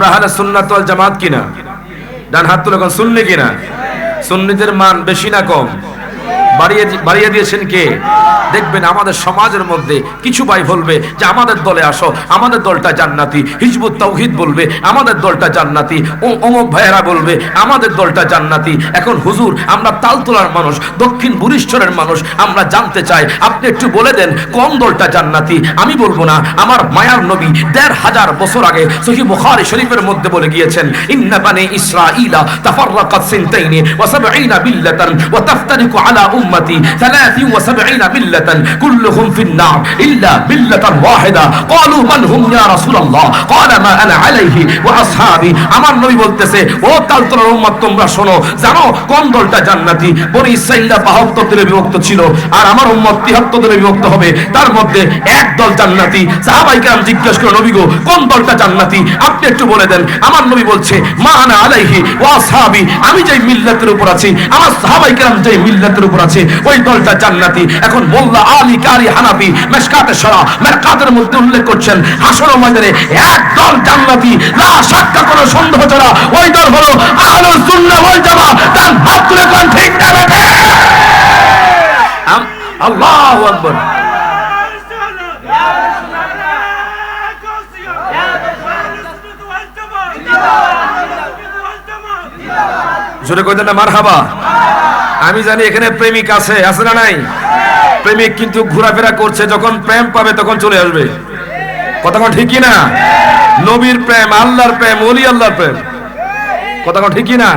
আমরা আহলে সুন্নাত ওয়াল জামাত কিনা? ডান হাত তুলে কোন সুন্নি কিনা? সুন্নিদের মান বেশি না কম? বাড়িয়ে দিয়েছেন কে? দেখবেন আমাদের সমাজের মধ্যে কিছু ভাই বলবে যে আমাদের দলে আসো, আমাদের দলটা জান্নাতি। হিজবুত তাওহীদ বলবে আমাদের দলটা জান্নাতি। অমুক ভাইয়েরা বলবে আমাদের দলটা জান্নাতি। এখন হুজুর আমরা তালতলার মানুষ, দক্ষিণ বুড়িশ্বরের মানুষ, আমরা জানতে চাই আপনি একটু বলে দেন কোন দলটা জান্নাতি। আমি বলবো না, আমার মায়ার নবী ১৫০০ বছর আগে সহিহ বুখারী শরীফের মধ্যে বলে গিয়েছেন, ইন্না বানি ইসরাঈলা তাফাররাকাত সিনতাইনি ওয়া সাবঈনা বিল্লাতান ওয়া তাফতারিকু আলা উম্মতি 73 বিল্লাতান কুল্লুহুম ফিন-নার ইল্লা বিল্লাতান ওয়াহিদা। ক্বালু মান হুম ইয়া রাসূলুল্লাহ? ক্বালা মা আনা আলাইহি ওয়া আসহাবি। আমার নবী বলতেছে, ও তালতলার উম্মত তোমরা শোনো, জানো কোন দলটা জান্নাতি? বনি ইসরাঈলরা ৭২ দলে বিভক্ত ছিল, আর আমার উম্মত ৭৩ দলে বিভক্ত হবে। তার মধ্যে এক দল জান্নাতি। সাহাবায়ে কেরাম জিজ্ঞেস করে, নবী গো কোন দলটা জান্নাতি? আপনি একটু বলে দেন। আমার নবী বলছে, মা আনা আলাইহি ওয়া আসহাবি, আমি যেই মিল্লাতের উপর আছি, আমার সাহাবায়ে কেরাম যেই মিল্লাতের উপর আছে, ওই দলটা জান্নাতি। এখন মোল্লা আলী কারি হানাফি মিশকাতে শরা মেরকাতের মধ্যে উল্লেখ করছেন, হাসর ময়দানে এক দল জান্নাতি, লা শাক্কা কোনো সন্দেহ ছাড়া, ওই দল হলো আহলুস সুন্নাহ ওয়াল জামাত। তার হাত তুলে কোন ঠিক না বেঠে? আল্লাহু আকবার। জোরে কইতেন না মারহাবা। আমি জানি এখানে প্রেমিক আছে, আছে না নাই? প্রেমিক কিন্তু ঘোরাফেরা করছে, যখন প্রেম পাবে তখন চলে আসবে। কথা কোন ঠিক না? নবীর প্রেম, আল্লাহর প্রেম, ওলি আল্লাহর প্রেম। কথা কোন ঠিক না?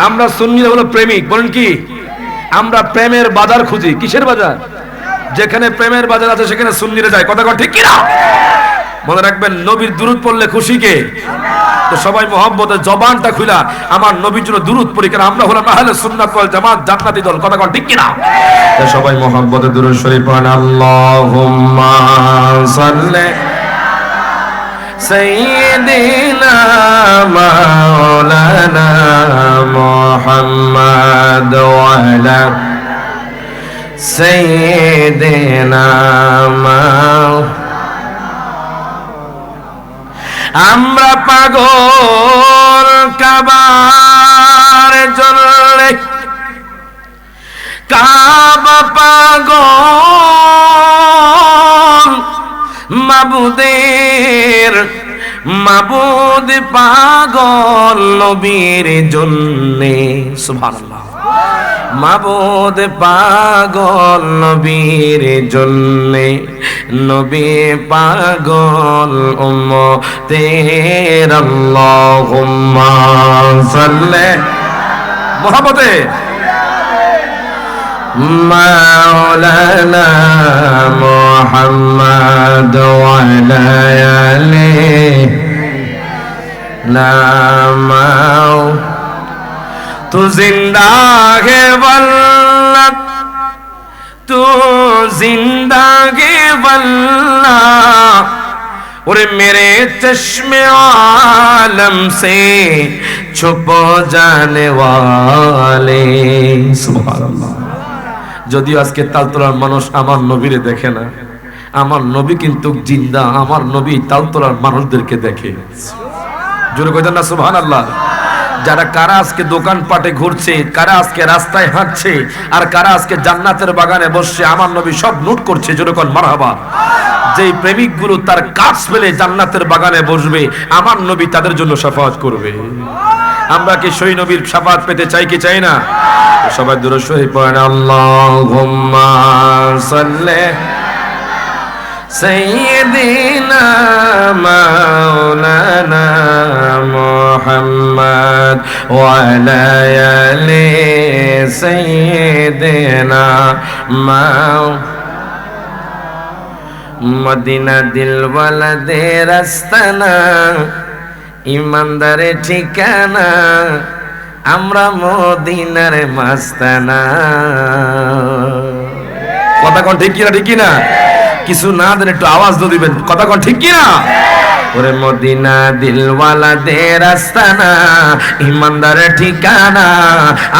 আমরা সুন্নিরা হলো প্রেমিক। বলেন কি? আমরা প্রেমের বাজার খুঁজি। কিসের বাজার? যেখানে প্রেমের বাজার আছে সেখানে সুন্নিরা যায়। কথা কোন ঠিক না? মনে রাখবেন, নবীর দুরূদ পড়লে খুশি কে? তো সবাই মহব্বতে জবানটা খুলা আমার নবীর জন্য দুরূদ পড়ি, কারণ আমরা হলাম আহলে সুন্নাত ওয়াল জামাত, জান্নাতি দল। কথা কোন ঠিক কিনা? তো সবাই মহব্বতে দুরূদ শরীফ পড়েন। আল্লাহুম্মা সাল্লি সাইয়্যিদিনা মাওলানা মুহাম্মাদ ওয়া আলা সাইয়্যিদিনা আমরা পাগল কাবার জন্য, কাবা পাগল মাবুদের, মাবুদ পাগল নবীর জন্যে। সুবহানাল্লাহ। মাবুদ পাগল নবীর জন্যে, নবী পাগল উম্মতের। আল্লাহুম্মা সাল্লি মুহাম্মাদে মাওলানা মুহাম্মাদ ওয়া আলা আলিহি নামাও। तू जिंदा है वल्ला, तू जिंदा है वल्ला, और मेरे चश्मे आलम से छुप जाने वाले। सुबहानाल्लाह। যদিও আজকে তালতলার মানুষ আমার নবীরে দেখে না, আমার নবী কিন্তু জিন্দা। আমার নবী তালতলার মানুষদেরকে দেখে। জোরে কইতেন না সুবহানাল্লাহ। যারা কারা আজকে দোকান পাটে ঘুরছে, কারা আজকে রাস্তায় হাঁটছে, আর কারা আজকে জান্নাতের বাগানে বসছে, আমার নবী সব নোট করছে। যেরকম মারহাবা। যেই প্রেমিকগুলো তার কাজ পেলে জান্নাতের বাগানে বসবে, আমার নবী তাদের জন্য শাফাআত করবে। আমরা কি সেই নবীর শাফাআত পেতে চাই কি চাই না? সবাই দুরূদ শরীফ পড়েন। আল্লাহুম্মা সাল্লি সাইয়্যিদিনা মাওলানা মুহাম্মাদ ওয়া আলা আলি সাইয়্যিদিনা মদিনা দিলওয়ালাদের আস্তানা, ইমানদারের ঠিকানা, আমরা মদিনার মাস্তানা। কথা কোন ঠিক কিনা? ঠিক কিনা? কিছু না দেন একটু আওয়াজ তো দিবেন, কথা কোন ঠিক কি না? ওরে মদিনা দিলওয়ালাদের আস্তানা, ইমানদারের ঠিকানা,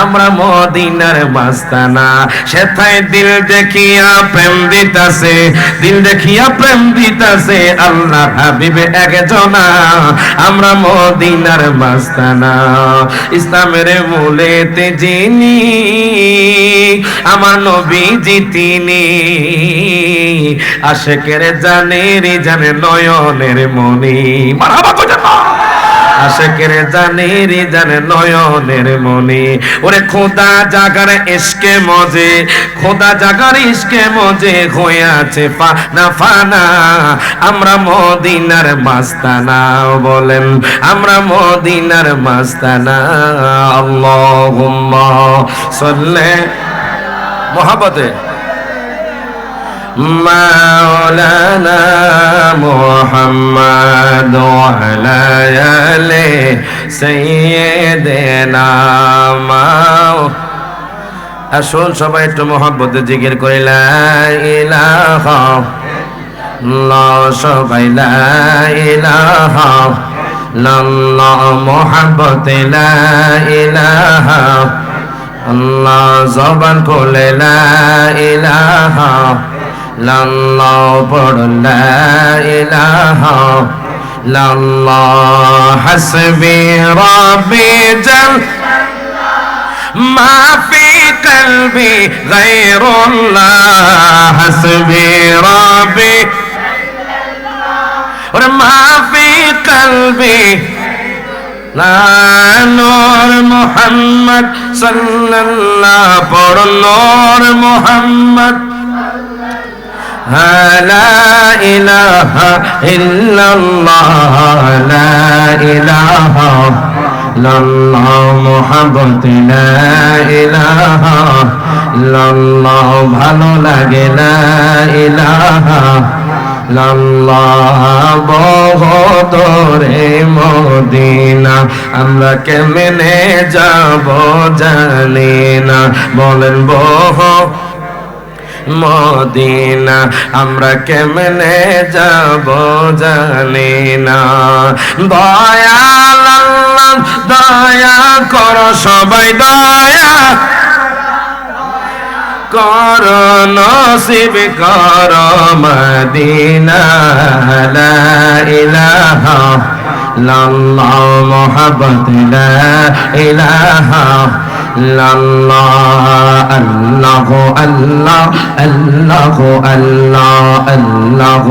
আমরা মদিনার মাস্তানা। সেথায় দিল দেখিয়া প্রেম দিতাছে, দিল দেখিয়া প্রেম দিতাছে আল্লাহর হাবিব একজনা, আমরা মদিনার মাস্তানা। ইসলামের মূলেতে যিনি আমার নবীজি তিনি, আশেকের জানের জানে নয়নের মনি, মারহাবা কই জানো, আশেকের জানের জানে নয়নের মনি। ওরে খোদা জাগার ইশকে মজে, খোদা জাগার ইশকে মজে হইয়াছে ফানা ফানা, আমরা মদিনার মাস্তানা। বলেন আমরা মদিনার মাস্তানা। আল্লাহুম্মা সাল্লি মুহাব্বতে মাওলানা মুহাম্মদ ওয়া আলা আলি সাইয়্যিদিনা। আসুন সবাই একটু মুহাব্বতে জিকির করি লা ইলাহা ইল্লাল্লাহ, সবাই লা ইলাহা ইল্লাল্লাহ, মুহাব্বতে লা ইলাহা আল্লাহ, জবান খুলে লা ইলাহা ইল্লাল্লাহ, পড় লা ইলাহা ইল্লাল্লাহ। হাসবি রাব্বি জাল মা ফি কলবি গায়রুল্লাহ, হাসবি রাব্বি ওরে মা ফি কলবি নূর মুহাম্মদ সাল্লাল্লাহ, পড় নূর মুহাম্মদ। লা ইলাহা ইল্লাল্লাহ, লা ইলাহা ইল্লাল্লাহ, মুহাব্বত লা ইলাহা ইল্লাল্লাহ, ভালো লাগে লা ইলাহা ইল্লাল্লাহ। বহুদূরে মদিনা, আমরা কেমনে যাব জানি না, বলেন বহু মদিনা আমরা কেমনে যাব জানি না। দয়াল আল্লাহ দয়া করো, সবাই দয়া কর, নসিব কর মদিনা। লা ইলাহা ইল্লাল্লাহ, মুহাব্বত লা ইলাহা ইল্লাল্লাহ। আল্লাহ আল্লাহ আল্লাহ আল্লাহ আল্লাহ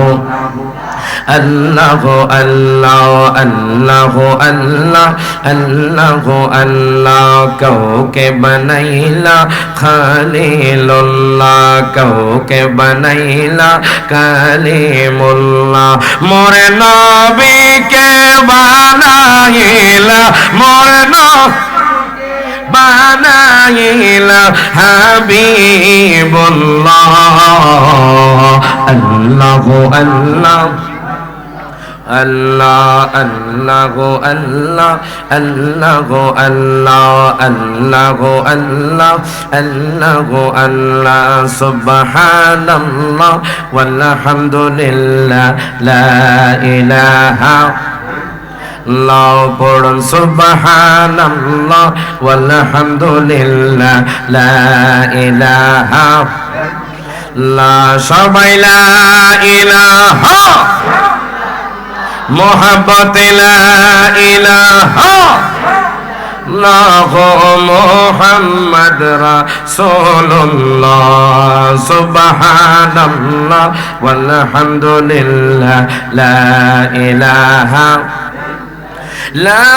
আল্লাহ আল্লাহ আল্লাহ আল্লাহ আল্লাহ আল্লাহ। কাউকে বানাইলা খালিলুল্লাহ, কাউকে বানাইলা কালিমুল্লাহ, মোরে নবীকে বানাইলা, মোরে বানাইলা হাবিবুল্লাহ। আল্লাহ আল্লাহ আল্লাহ আল্লাহ আল্লাহ আল্লাহ আল্লাহ আল্লাহ আল্লাহ আল্লাহ আল্লাহ। সুবহানাল্লাহ ওয়ালহামদুলিল্লাহ লা ইলাহা ইল্লাল্লাহ, পড়ুন সুবহানাল্লাহ ওয়ালহামদুলিল্লাহ লা ইলাহা ইল্লাল্লাহ, সবাই লা ইলাহা মুহাব্বত লা ইলাহা ইল্লাল্লাহ, মুহাম্মদ রাসূলুল্লাহ। সুবহানাল্লাহ ওয়ালহামদুলিল্লাহ লা ইলাহা লা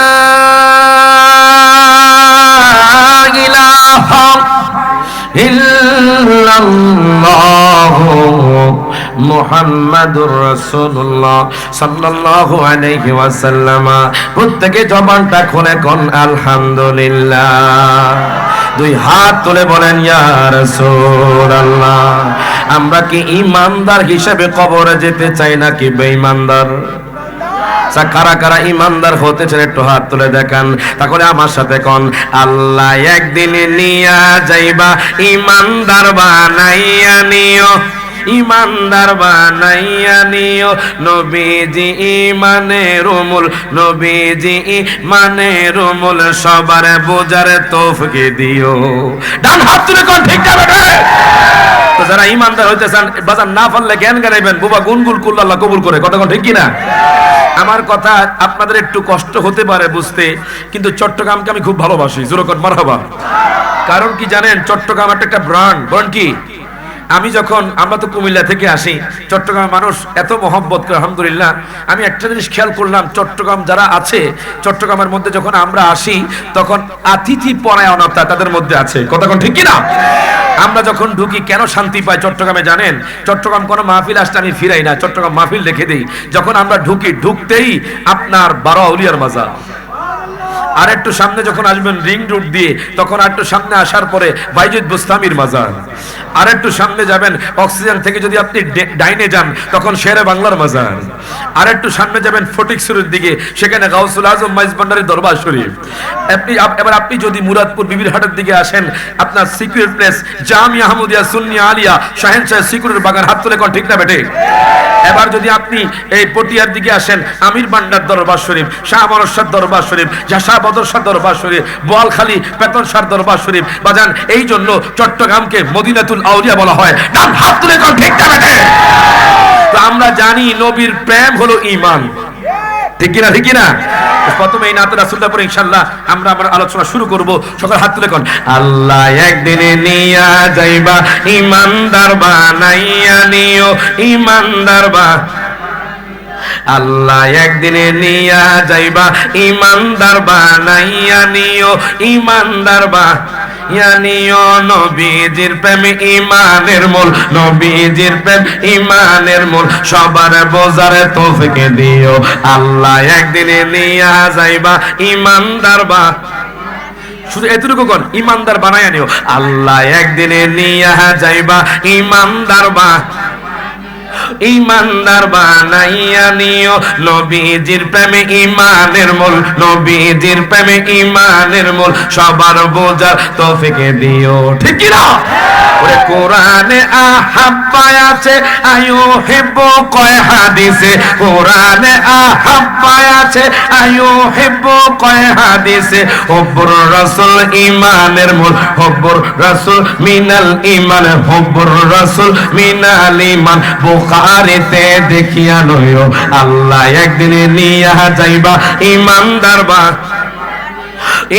ইলাহা ইল্লাল্লাহ মুহাম্মাদুর রাসূলুল্লাহ সাল্লাল্লাহু আলাইহি ওয়াসাল্লাম। প্রত্যেকে জবানটা খুলে কোন আলহামদুলিল্লাহ। দুই হাত তুলে বলেন ইয়া রাসূলুল্লাহ। আমরা কি ঈমানদার হিসেবে কবরে যেতে চাই নাকি বেঈমানদার? কারা কারা ইমানদার হতে চান একটু হাত তুলে দেখান। তাহলে আমার সাথে কোন আল্লাহ একদিন নিয়া যাইবা ইমানদার বানাইয়া নিও, ইমানদার বানাইয়া নিও নবীজি ইমানের মূল নবীজি ইমানের মূল সবার বোঝার তৌফিক দিও ডান হাত তুলে কোন ঠিক যাবে না তো যারা ইমানদার হইতে চান বাজার না পারলে জ্ঞান গাইবেন বুবা গুনগুল কুল্লা আল্লাহ কবুল করে কথা কোন ঠিক কি না আমার কথা আপনাদের একটু কষ্ট হতে পারে বুঝতে কিন্তু চট্টগ্রামকে আমি খুব ভালোবাসি জোরে কোন মারহাবা কারণ কি জানেন চট্টগ্রাম একটা ব্র্যান্ড ব্র্যান্ড কি আমি যখন আমরা তো কুমিল্লা থেকে আসি চট্টগ্রামের মানুষ এত মহব্বত করে আলহামদুলিল্লাহ আমি একটা জিনিস খেয়াল করলাম চট্টগ্রাম যারা আছে চট্টগ্রামের মধ্যে যখন আমরা আসি তখন আতিথি পরায়ণতা তাদের মধ্যে আছে কথা কোন ঠিক কি না আমরা যখন ঢুকি কেন শান্তি পাই চট্টগ্রামে জানেন চট্টগ্রাম কোনো মাহফিল আসলে আমি ফিরাই না চট্টগ্রাম মাহফিল রেখে দেই যখন আমরা ঢুকি ঢুকতেই আপনার 12 আউলিয়ার মাজার আর একটু সামনে যখন আসবেন রিং রোড দিয়ে তখন একটু সামনে আসার পরে বাইজিদ বুস্তামির মাজার আর একটু সামনে যাবেন অক্সিজেন থেকে যদি আপনি ডাইনে যান তখন শেরে বাংলার মাজার আর একটু সামনে যাবেন ফটিকছড়ির দিকে সেখানে গাউসুল আজম মাইজ ভান্ডারীর দরবার শরীফ এবার আপনি যদি মুরাদপুর বিবিরহাটের দিকে আসেন আপনার সিকিউরিটি প্লেস জামিয়া আহমদিয়া সুন্নিয়া আলিয়া শাহেনশাহ সিকিউরিটির বাগান হাত তুলে কোন ঠিক না বেটে এবার যদি আপনি এই পটিয়ার দিকে আসেন আমির বান্ডার দরবার শরীফ শাহ মানসার দরবার শরীফ জাসা বদর শাহ দরবার শরীফ বোয়ালখালী পেতন শাহ দরবার শরীফ বাজান এই জন্য চট্টগ্রামকে মদিনাতুল আউলিয়া বলা হয় ডান হাত তুলে কোন ঠিক না বেটে তো আমরা জানি নবীর প্রেম হলো ঈমান ঠিক কি না ঠিক কি না প্রথমে এই নাতে রাসূলুল্লাহ পরে ইনশাআল্লাহ আমরা আমার আলোচনা শুরু করব সকল হাত তুলে কোন আল্লাহ একদিনে নিয়া যাইবা ঈমানদার বানাইয়া নিও ঈমানদার বা আল্লাহ একদিনে নিয়া যাইবা ঈমানদার বানাইয়া নিও ঈমানদার বা ইয়ানিও নবীজির প্রেম ঈমানের মূল নবীজির প্রেম ঈমানের মূল সবার বোঝার তৌফিক দিও আল্লাহ একদিনে নিয়া যাইবা ঈমানদার বা শুধু এতটুকু কোন ঈমানদার বানায়া নিও আল্লাহ একদিনে নিয়া যাইবা ঈমানদার বা ঈমানদার বানাইয়া নিও নবীজির প্রেমে ঈমানের মূল নবীজির প্রেমে ঈমানের মূল সবার বোঝার তৌফিক দিও ঠিক কি না ওরে কোরআনে আহাব্বা আছে আয়ুহিব্বু কয় হাদিসে কোরআনে আহাব্বা আছে আয়ুহিব্বু কয় হাদিসে হুব্বুর রাসূল ঈমানের মূল হুব্বুর রাসূল মিনাল ঈমান হুব্বুর রাসূল মিনাল ঈমান বুখারীতে দেখিয়া লইও আল্লাহ একদিনে নিয়া যাইবা ঈমানদার বা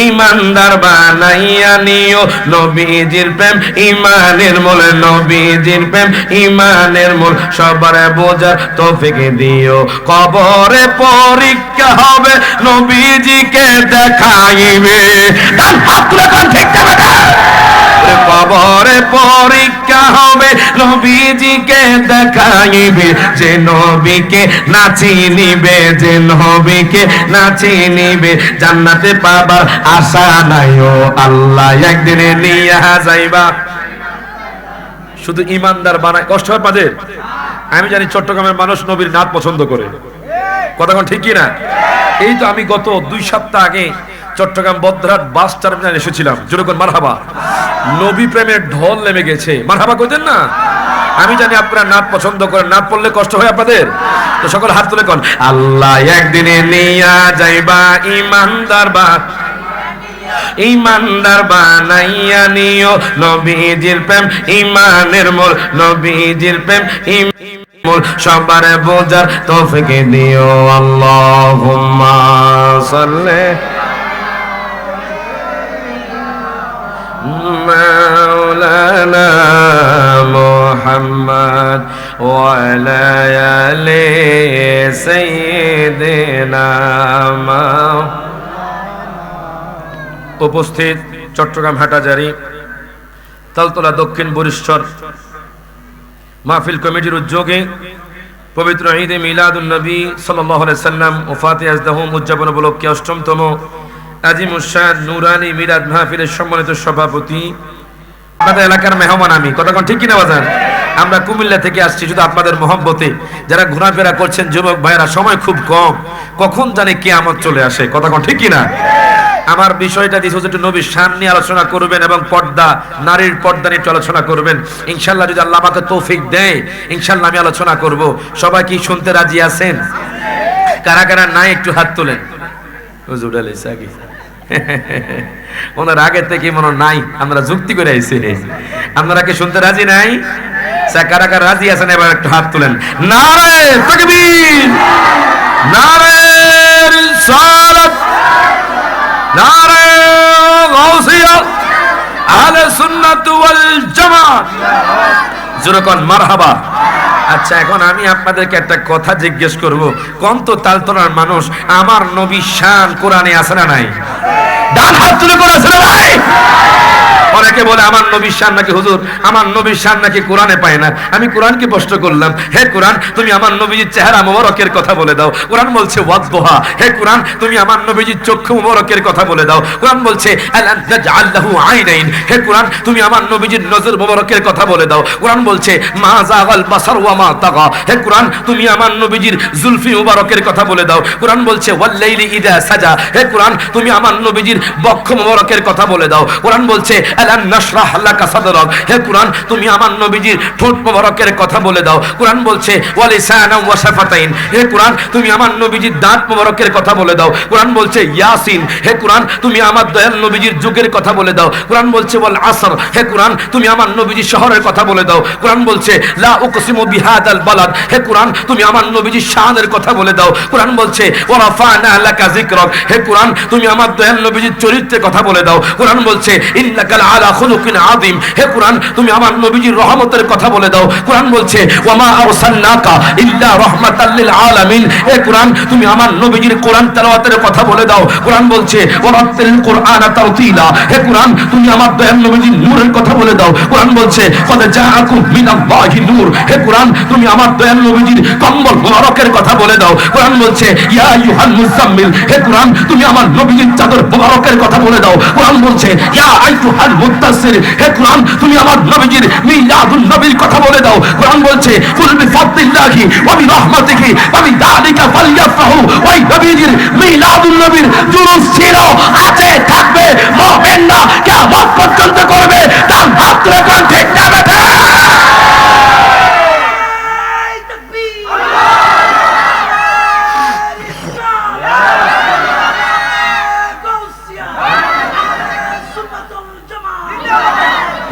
ঈমানদার বানাইয়া নিও নবীজির প্রেম ঈমানের মূল নবীজির প্রেম ঈমানের মূল সবার বোঝার তৌফিক দিও কবরে পরীক্ষা হবে নবীজিকে দেখাইবে ডান হাত তুলে কোন ঠিক যাবে না কবরে পরীক্ষা হবে নবীজিকে দেখাইবে যে নবীকে না চিনিবে যে নবীকে না চিনিবে জান্নাতে পাবার আশা নাই ও আল্লাহ একদিনে নিয়া যাইবা শুধু ঈমানদার বানায় কষ্ট হয় পাদের আমি জানি চট্টগ্রামের মানুষ নবীর নাচ পছন্দ করে কথা কোন ঠিক কি না এই তো আমি গত 2 সপ্তাহ আগে চট্টগ্রাম বদ্রহাট বাস টার্মিনাল এসেছিলাম জোরে কোন মারহাবা নবী প্রেমের ঢল নেমে গেছে মারহাবা কইতেন না আমি জানি আপনারা নাচ পছন্দ করেন নাচ পড়লে কষ্ট হয় আপনাদের তো সকল হাত তুলে কোন আল্লাহ একদিনে নিয়া যাইবা ঈমানদার বা ঈমানদার বানাইয়া নিও নবীজির প্রেম ঈমানের মূল নবীজির প্রেম মূল সবার বোঝার তৌফিক দিও আল্লাহুম্মা সাল্লি মাওলানা মুহাম্মদ ওয়া আলা আলি সাইয়্যিদিনা উপস্থিত চট্টগ্রাম হাটাজারি তালতলা দক্ষিণ বরিশচর মাহফিল কমিটির উদ্যোগে পবিত্র ঈদে মিলাদুন নবী সাল্লাল্লাহু আলাইহি সাল্লাম ও ফাতিহা আজদাহুম উদযাপন উপলক্ষে ৮ম আজিমুশান নুরানি মিলাদ মাহফিলের সম্মানিত সভাপতি আপনাদের এলাকার মেহমান আমি কথা কোন ঠিক কিনা বাজান আমরা কুমিল্লা থেকে আসছি শুধু আপনাদের মহব্বতে যারা ঘোরাফেরা করছেন যুবক ভাইরা সময় খুব কম কখন জানে কিয়ামত চলে আসে কথা কোন ঠিক কিনা আমার বিষয়টা দিস হচ্ছে একটু নবীর শান নিয়ে আলোচনা করবেন এবং পর্দা, নারীর পর্দা নিয়ে আলোচনা করবেন। ইনশাআল্লাহ যদি আল্লাহ আমাকে তৌফিক দেয় ইনশাআল্লাহ আমি আলোচনা করব। সবাই কি শুনতে রাজি আছেন? কারা কারা নাই একটু হাত তোলেন। হুজুর আলী সাকি ওনার আগে থেকে মনে নাই, আমরা যুক্তি করে আইছি। আপনারা কি শুনতে রাজি নাই? কারা কারা রাজি আছেন এবার একটু হাত তুলেন। নারে তাকবীর, নারে রিসালাত, নারে গাউসিয়া, আহলে সুন্নাত ওয়াল জামাত, জোরে কোন মারহাবা। আচ্ছা, এখন আমি আপনাদেরকে একটা কথা জিজ্ঞেস করব। কোন তো তালতলার মানুষ আমার নবীর শান কোরআনে আছে না নাই? ডান হাত তুলে করে আছে না নাই? অনেকে বলে আমার নবীর শান নাকি হুজুর, আমার নবীর শান নাকি কোরআনে পায় না। আমি কোরআনকে প্রশ্ন করলাম, হে কোরআন তুমি আমার নবীর চেহারা মোবারকের কথা বলে দাও। কোরআন বলছে ওয়াদদুহা। হে কোরআন তুমি আমার নবীর চক্ষু মোবারকের কথা বলে দাও। কোরআন বলছে আলাম নাজআল লাহু আইনাইন। হে কোরআন তুমি আমার নবীর নজর মোবারকের কথা বলে দাও। কোরআন বলছে মা যাগাল বাসার ওয়া মা তাগা। হে কোরআন তুমি আমার নবীর জুলফি মোবারকের কথা বলে দাও। কোরআন বলছে ওয়াল লাইলি ইযা সাজা। হে কোরআন তুমি আমার নবীর বক্ষ মোবারকের কথা বলে দাও। কোরআন বলছে আলাম নাশরাহ লাকা সাদরাক। হে কোরআন তুমি আমার নবীর ঠোঁট মোবারকের কথা বলে দাও। কোরআন বলছে ওয়া লিসানা ওয়া শাফাতাইন। হে কোরআন তুমি আমার নবীর দাঁত মোবারকের কথা বলে দাও। কোরআন বলছে ইয়াসিন। হে কোরআন তুমি আমার দয়াল নবীর যুগের কথা বলে দাও। কোরআন বলছে ওয়াল আসর। হে কোরআন তুমি আমার নবীর শহরের কথা বলে দাও। কোরআন বলছে লা উকসিমু বিহাদাল বালাদ। হে কোরআন তুমি আমার নবীর শানের কথা বলে দাও। কোরআন বলছে ওয়া রাফানা লাকা যিকরাক। হে কোরআন তুমি আমার দয়াল নবীর চরিত্রের কথা বলে দাও। কোরআন বলছে ইন্নাকা আলা খুলুকিন আযীম। হে কোরআন তুমি আমার নবীর রহমতের কথা বলে দাও। কোরআন বলছে ওয়া মা আরসালনাকা ইল্লা রাহমাতাল লিল আলামিন। হে কোরআন তুমি আমার নবীর কোরআন তেলাওয়াতের কথা বলে দাও। কোরআন বলছে ওয়া রাত্তিল কুরআনা তারতিলা। হে কোরআন তুমি আমার দয়াল নবীর নূরের কথা বলে দাও। কোরআন বলছে কদ জাআকুম মিনাল্লাহি নূর। হে কোরআন তুমি আমার দয়াল নবীর কম্বল মোবারকের কথা বলে দাও। কোরআন বলছে ইয়া আইয়ুহাল মুজাম্মিল। হে কোরআন তুমি আমার নবীর চাদর মোবারকের কথা বলে দাও। কোরআন বলছে ইয়া আইয়ুহাল মুদ্দাসসির। হে কোরআন তুমি আমার নবীর মিলাদুন নবীর কথা বলে দাও। কোরআন বলছে কুল বিফাদলিল্লাহি ওয়া বিরহমাতিহি ওয়া বিযালিকা ফালইফরাহু। ওই নবীর মিলাদুন নবীর জুলুস ছিল, আছে, থাকবে, মুমিন না কিয়ামত পর্যন্ত করবে। তার হাত তুলে কোন ঠিক না বেটা?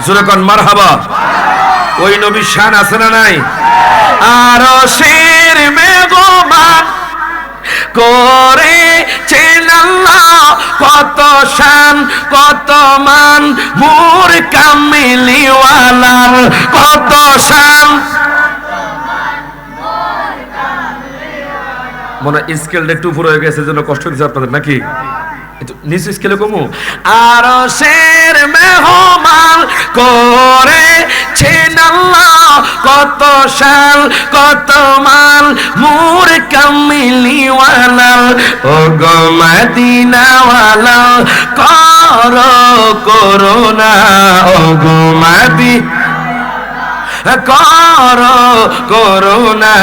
জোরে কোন মারহাবা। ওই নবীর শান আছে না নাই? আরশের মেঘমান করেছেন আল্লাহ কত শান কত মান, নূর কামিলিওয়ালার কত শান। মনে স্কেলটা একটু উপরে হয়ে গেছে জন্য কষ্ট দিচ্ছে আপনাদের নাকি? নিচু স্কেলে কমু। আরশের মেহমান করেছেন আল্লাহ কত শান কত মান, নূর কামিলিওয়ালার ও গো মদিনাওয়ালা করো করুণা। ও গো করো করুণা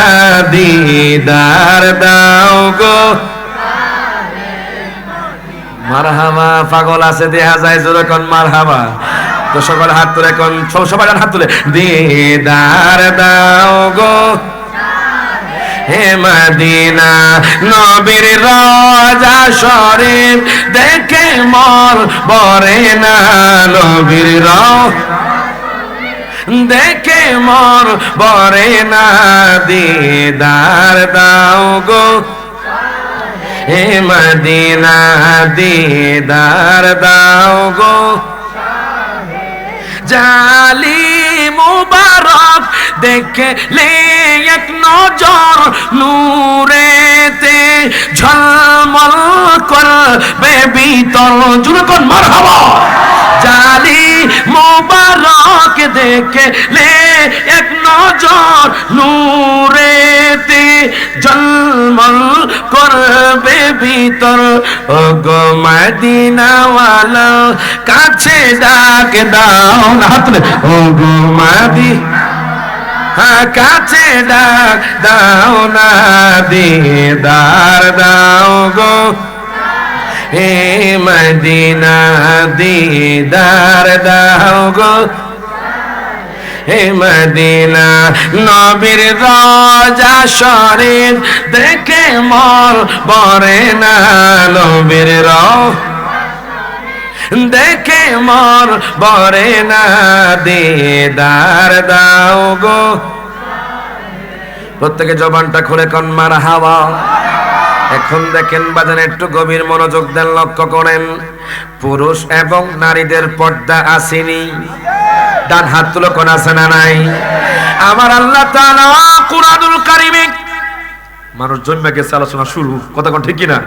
দিদার দাও গো। মারহাবা। পাগল আছে দেখা যায় জোরে কোন মারহাবা। তো সকল হাত তুলে কোন সবাই হাত তুলে দিদার দাও গো হে মদিনা নবীর রওজা শরীফ দেখে মন ভরে না। নবীর রওজা দেখে মন ভরে না, দিদার দাও গো হে মদিনা দিদার দাও গো। জালি মুবারক দেখলে এক নজর নূরেতে ঝলমল করবে ভিতর। জুড়ে কোন মারহাবা। জালি মুবারক দেখলে এক নজর নূরেতে ঝলমল করবে ভিতর। ও গো মদিনাওয়ালা কাছে ডাক দাও না। হাত তুলে ও গো মদিনা কাছে ডাক দাও না, দিদার দাও গো হে মদিনা দিদার দাও গো হে মদিনা নবীর রওজা শরীফ দেখে মন ভরে না নবীর রওজা দেখে মন ভরে না দিদার দাও গো প্রত্যেকে জবানটা খুলে কোন মারহাবা। এখন দেখেন বাজান একটু গভীর মনোযোগ দেন লক্ষ্য করেন পুরুষ এবং নারীদের পর্দা আসেনি ডান হাত তুলো কোন আছে না নাই আমার আল্লাহ তাআলা কুরআনুল কারীমে মানুষ জন্মে গেছে আলোচনা শুরু কথা কোন ঠিক কি না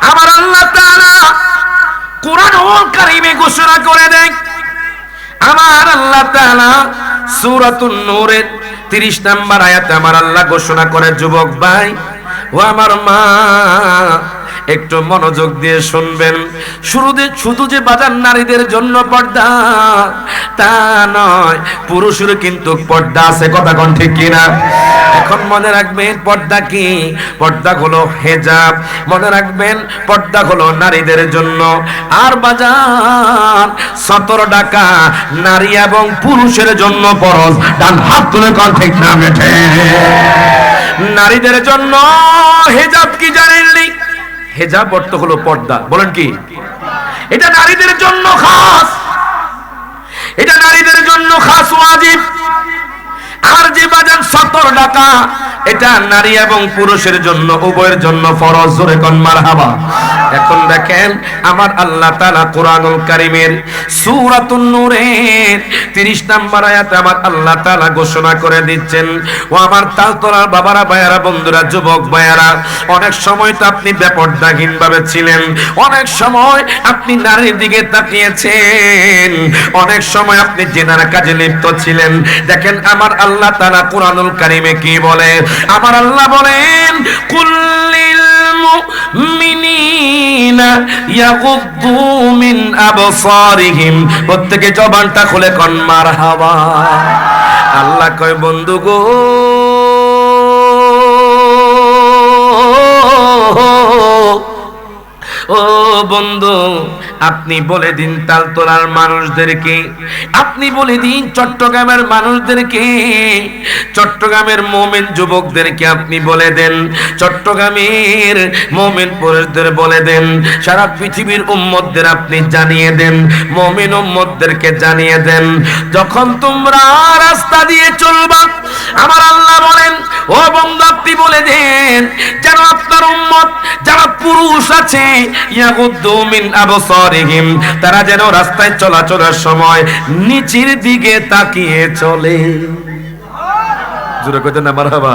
আমার আল্লাহ তাআলা কুরআনুল কারীমে ঘোষণা করে দেন আমার আল্লাহ তাআলা সূরাতুন নূরের 30 নম্বর আয়াতে আমার আল্লাহ ঘোষণা করে যুবক ভাই ও আমার মা একটু মনোযোগ দিয়ে শুনবেন শুধু যে বাজার নারীদের জন্য পর্দা তা নয় পুরুষের কিন্তু পর্দা আছে কথা কোন ঠিক কিনা এখন মনে রাখবেন পর্দা কি পর্দা হলো হিজাব মনে রাখবেন পর্দা হলো নারীদের জন্য আর বাজার 17 টাকা নারী এবং পুরুষের জন্য ফরজ ডান হাত তুলে কোন ঠিক না মেঠে নারীদের জন্য হিজাব কি জানেননি হিজাব অর্থ হলো পর্দা বলেন কি এটা নারীদের জন্য খাস এটা নারীদের জন্য খাস ওয়াজিব আর যে বাজার 17 টাকা এটা নারী এবং পুরুষের জন্য উভয়ের জন্য ফরজ জোরে কোন মারহাবা এখন দেখেন আমার আল্লাহ তাআলা কুরআনুল কারীমের সূরাতুন নূরের 30 নম্বর আয়াতে আমার আল্লাহ তাআলা ঘোষণা করে দিচ্ছেন ও আমার তালতলার বাবারা ভাইয়ারা বন্ধুরা যুবক ভাইয়ারা অনেক সময় তো আপনি বেপরদাহীন ভাবে ছিলেন অনেক সময় আপনি নারীর দিকে তাকিয়েছেন অনেক সময় আপনি জিনার কাজে লিপ্ত ছিলেন দেখেন আমার আল্লাহ তাআলা কুরআনুল কারীমে কি বলে আমার আল্লাহ বলেন কুল্লিল মুমিনিনা ইয়াগুদ্দু মিন আবসারিহিম প্রত্যেকে জবানটা খুলে কোন মারহাবা আল্লাহ কয় বন্ধু গো ও বন্ধু আপনি বলে দিন তালতলার মানুষদেরকে আপনি বলে দিন চট্টগ্রামের মানুষদেরকে চট্টগ্রামের মুমিন যুবকদেরকে আপনি বলে দেন চট্টগ্রামের মুমিন পুরুষদের বলে দেন সারা পৃথিবীর উম্মতদের আপনি জানিয়ে দেন মুমিন উম্মতদেরকে জানিয়ে দেন যখন তোমরা রাস্তা দিয়ে চলবা আমার আল্লাহ বলেন ও বন্ধু আপনি বলে দেন যেন আপনার উম্মত যারা পুরুষ আছে ইয়াগুদ্দু মিন আবসারিহিম তারা যেন রাস্তায় চলাচলের সময় নিচের দিকে তাকিয়ে চলে জোরে কইতে না মারহাবা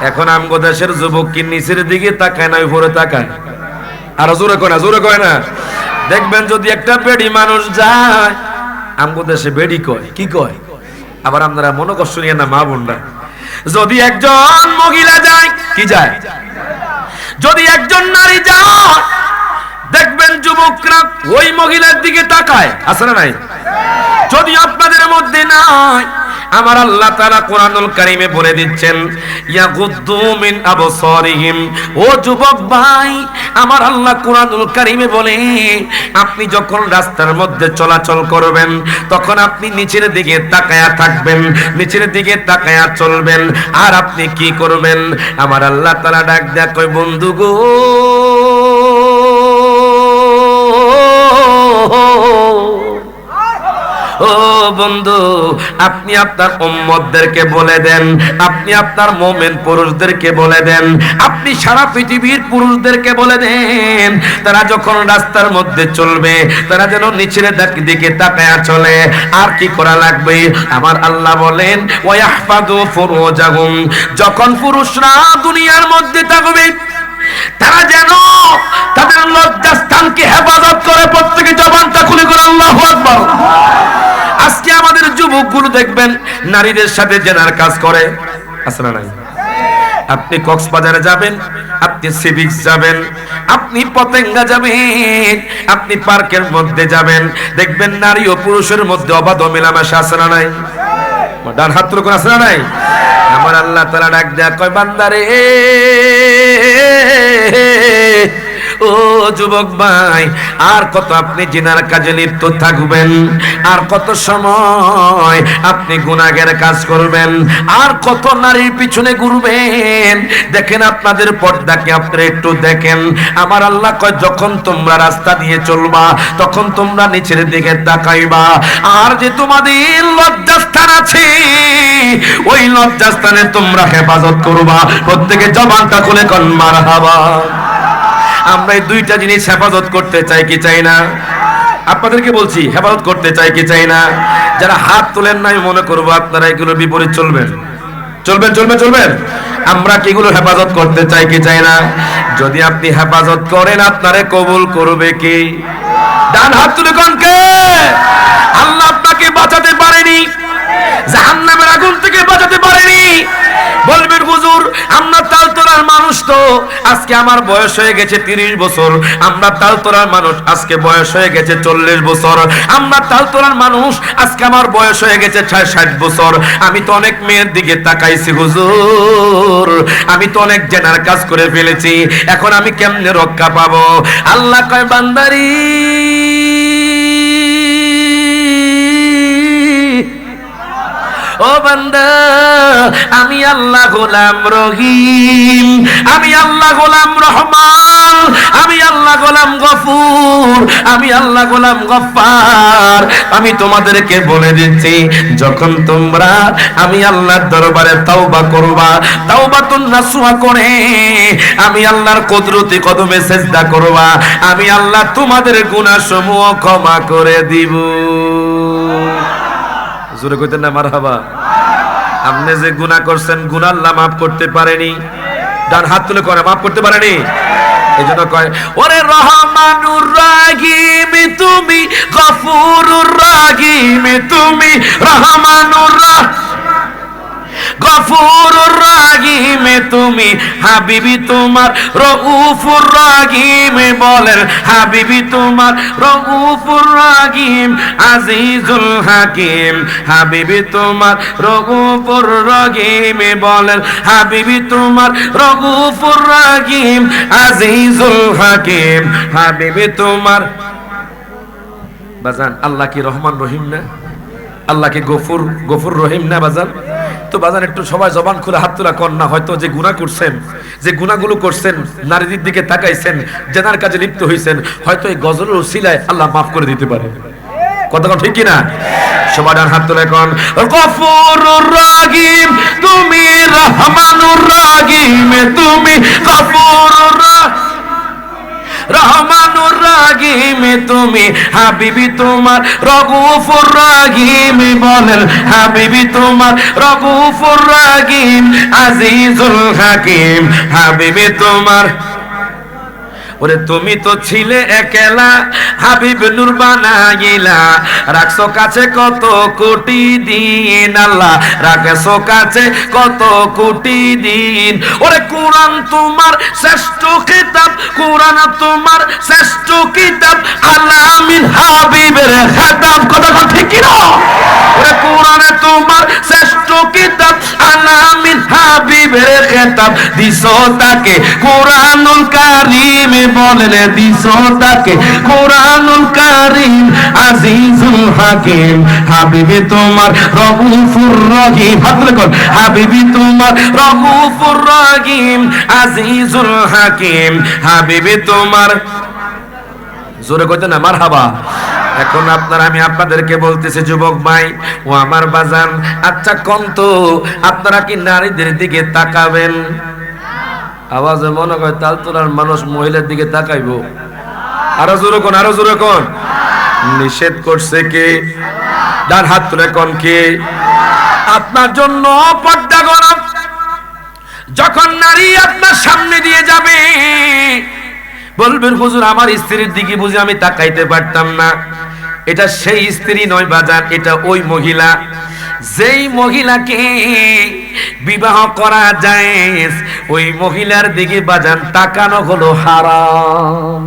এখন আমগো দেশের যুবক কি নিচের দিকে তাকায় না উপরে তাকায় আর জোরে কয় না দেখবেন যদি একটা বেডি মানুষ যায় আমগো দেশে বেডি কয় কি কয় আবার আপনারা মনে কষ্ট নিয়ে না মা বোনরা যদি একজন মহিলা যায় কি যায় যদি একজন নারী যায় দেখবেন যুবকরা ওই মহিলার দিকে তাকায় আছে না নাই যদি আপনাদের মধ্যে নাই আমার আল্লাহ তাআলা কুরআনুল কারীমে বলে দিচ্ছেন ইয়াগুদ্দু মিন আবসারিহিম ও যুবক ভাই আমার আল্লাহ কুরআনুল কারীমে বলে আপনি যখন রাস্তার মধ্যে চলাচল করবেন তখন আপনি নিচের দিকে তাকায়া থাকবেন নিচের দিকে তাকায়া চলবেন আর আপনি কি করবেন আমার আল্লাহ তাআলা ডাক দেয়া কয় বন্ধু গো ও বন্ধু আপনি আপনার উম্মতদেরকে বলে দেন আপনি আপনার মুমিন পুরুষদেরকে বলে দেন আপনি সারা পৃথিবীর পুরুষদেরকে বলে দেন তারা যখন রাস্তার মধ্যে চলবে তারা যেন নিচের দিকে তাকায়া চলে আর কি করা লাগবে আমার আল্লাহ বলেন ওয়াহফাযু ফুরুজাহুম যখন পুরুষরা দুনিয়ার মধ্যে থাকবে তারা যেন তাদের লজ্জাস্থানকে হেফাজত করে প্রত্যেকে জবানটা খুলে করে আল্লাহু আকবার আজকে আমাদের যুবকগুলো দেখবেন নারীদের সাথে জেনার কাজ করে আছে না নাই আপনি কক্সবাজারে যাবেন আপনি সিভিক্স যাবেন আপনি পতেঙ্গা যাবেন আপনি পার্কের মধ্যে যাবেন দেখবেন নারী ও পুরুষের মধ্যে অবাধ মেলামেশা আছে না নাই ডান হাত তুলে কোন আছে না নাই আমার আল্লাহ তাআলা ডাক দেয়া কয় বান্দারে ও যুবক ভাই, আর কত আপনি জিনার কাজে লিপ্ত থাকবেন? আর কত সময় আপনি গুনাহের কাজ করবেন? আর কত নারীর পিছনে ঘুরবেন? দেখেন আপনাদের পর্দাকে আপনারা একটু দেখেন। আমার আল্লাহ কয়, যখন তোমরা রাস্তা দিয়ে চলবা তখন তোমরা নিচের দিকে তাকাইবা, আর যে তোমাদের লজ্জাস্থান আছে ওই লজ্জাস্থানে তোমরা হেফাজত করবা। প্রত্যেকে জবানটা খুলে কোন মারহাবা। আমরা এই দুইটা জিনিস হেফাজত করতে চাই কি চাই না? আপনাদেরকে বলছি, হেফাজত করতে চাই কি চাই না? যারা হাত তোলেন না, আমি মনে করবো আপনারা এগুলো বিপরীত চলবেন। চলবেন চলবেন চলবেন। আমরা কি এগুলো হেফাজত করতে চাই কি চাই না? যদি আপনি হেফাজত করেন, আপনারে কবুল করবে কে? ডান হাত তুলে কোন কে? আল্লাহ আপনাকে বাঁচাতে পারেনি, জাহান্নামের আগুন থেকে বাঁচাতে পারেনি। বলবেন হুজুর, আমরা তালতলার মানুষ, তো আজকে আমার বয়স হয়ে গেছে 30 বছর। আমরা তালতলার মানুষ, আজকে বয়স হয়ে গেছে 40 বছর। আমরা তালতলার মানুষ, আজকে আমার বয়স হয়ে গেছে 60 বছর। আমি তো অনেক মেয়ের দিকে তাকাইছি হুজুর, আমি তো অনেক জেনার কাজ করে ফেলেছি, এখন আমি কেমনে রক্ষা পাবো? আল্লাহ কয়, বান্দারি ও বান্দা, আমি আল্লাহ গোলাম রহিম, আমি আল্লাহ গোলাম রহমান, আমি আল্লাহ গোলাম গফুর, আমি আল্লাহ গোলাম গফফার। আমি তোমাদেরকে বলে দিচ্ছি, যখন তোমরা আমি আল্লাহর দরবারে তাওবা করবা, তাওবাতুন নাসুহা করে আমি আল্লাহর কুদরতি কদমে সিজদা করবা, আমি আল্লাহ তোমাদের গুনাহ সমূহ ক্ষমা করে দিব। জোরে কইতেন না মারহাবা। আপনি যে গুনাহ করছেন, গুনাহ আল্লাহ মাফ করতে পারেনি। ডান হাত তুলে করে মাফ করতে পারেনি। এইজন্য কয়, ওরে রহমানুর রাহিম তুমি, গফুরুর রাহিম তুমি, রহমানুর গফুরুর রাহিম তুমি, হাবিবি তোমার রউফুর রাহিম। বলেন হাবিবি তোমার রউফুর রাহিম, আজিজুল হাকিম, হাবিবি তোমার রউফুর রাহিম। বলেন হাবিবি তোমার রউফুর রাহিম, আজিজুল হাকিম, হাবিবি তোমার। বাজান, আল্লাহ কি রহমান রহিম না? আল্লাহ কি গফুর রহিম না বাজান? তো বাজান একটু সবাই জবান খুলে হাত তোলা কর না। হয়তো যে গুনাহ করছেন, যে গুনাহগুলো করছেন, নারীদের দিকে তাকাইছেন, জেনার কাজে লিপ্ত হইছেন, হয়তো এই গজলের উসিলায় আল্লাহ মাফ করে দিতে পারে। কথা ঠিক কি না? সবাই ডান হাত তুলে কোন, গফুরুর রাহিম তুমি, রহমানুর রাহিম তুমি, গফুরুর রহমানুর রাহিম তুমি, হাবিবি তোমার রউফুর রাহিম। বলেন হাবিবি তোমার রউফুর রাহিম, আজিজুল হাকিম, হাবিবি তোমার। ওরে তুমি তো ছিলে একলা, হাবিব নূর বানাইলা, রাখছো কাছে কত কোটি দিন। আল্লাহ রাখছো কাছে কত কোটি দিন। ওরে কোরআন তোমার শ্রেষ্ঠ কিতাব, কোরআন তোমার শ্রেষ্ঠ কিতাব, আলামিন হাবিবের খাতাব। কথা ঠিক কি না? ওরে কোরআন তোমার শ্রেষ্ঠ কিতাব, আলামিন হাবিবের খেতাব, দিছো তাকে কোরআনুল কারীম। বলেন দিছো তাকে কোরআনুল কারীম, আজিজুল হাকিম, হাবিবি তোমার রউফুর রহিম। হাত তুলে কোন, হাবিবি তোমার রউফুর রহিম, আজিজুল হাকিম, হাবিবি তোমার। জোরে কইতে না মারহাবা। এখন আপনারা, আমি আপনাদেরকে বলতেছি যুবক ভাই ও আমার বাজান, আচ্ছা কোন তো আপনারা কি নারীদের দিকে তাকাবেন? আওয়াজে মনে হয় তালতলার মানুষ মহিলার দিকে তাকাইবো। আরো জোরে কোন, আরো জোরে কোন। নিষেধ করছে কে? ডান হাত তুলে কোন কে? আপনার জন্য পর্দা গরম। যখন নারী আপনার সামনে দিয়ে যাবে, বলবেন হুজুর আমার স্ত্রীর দিকে বুঝে আমি তাকাইতে পারতাম না। এটা সেই স্ত্রী নয় বাজান, এটা ওই মহিলা, যেই মহিলাকে বিবাহ করা যায় ওই মহিলার দিকে বাজান তাকানো হলো হারাম।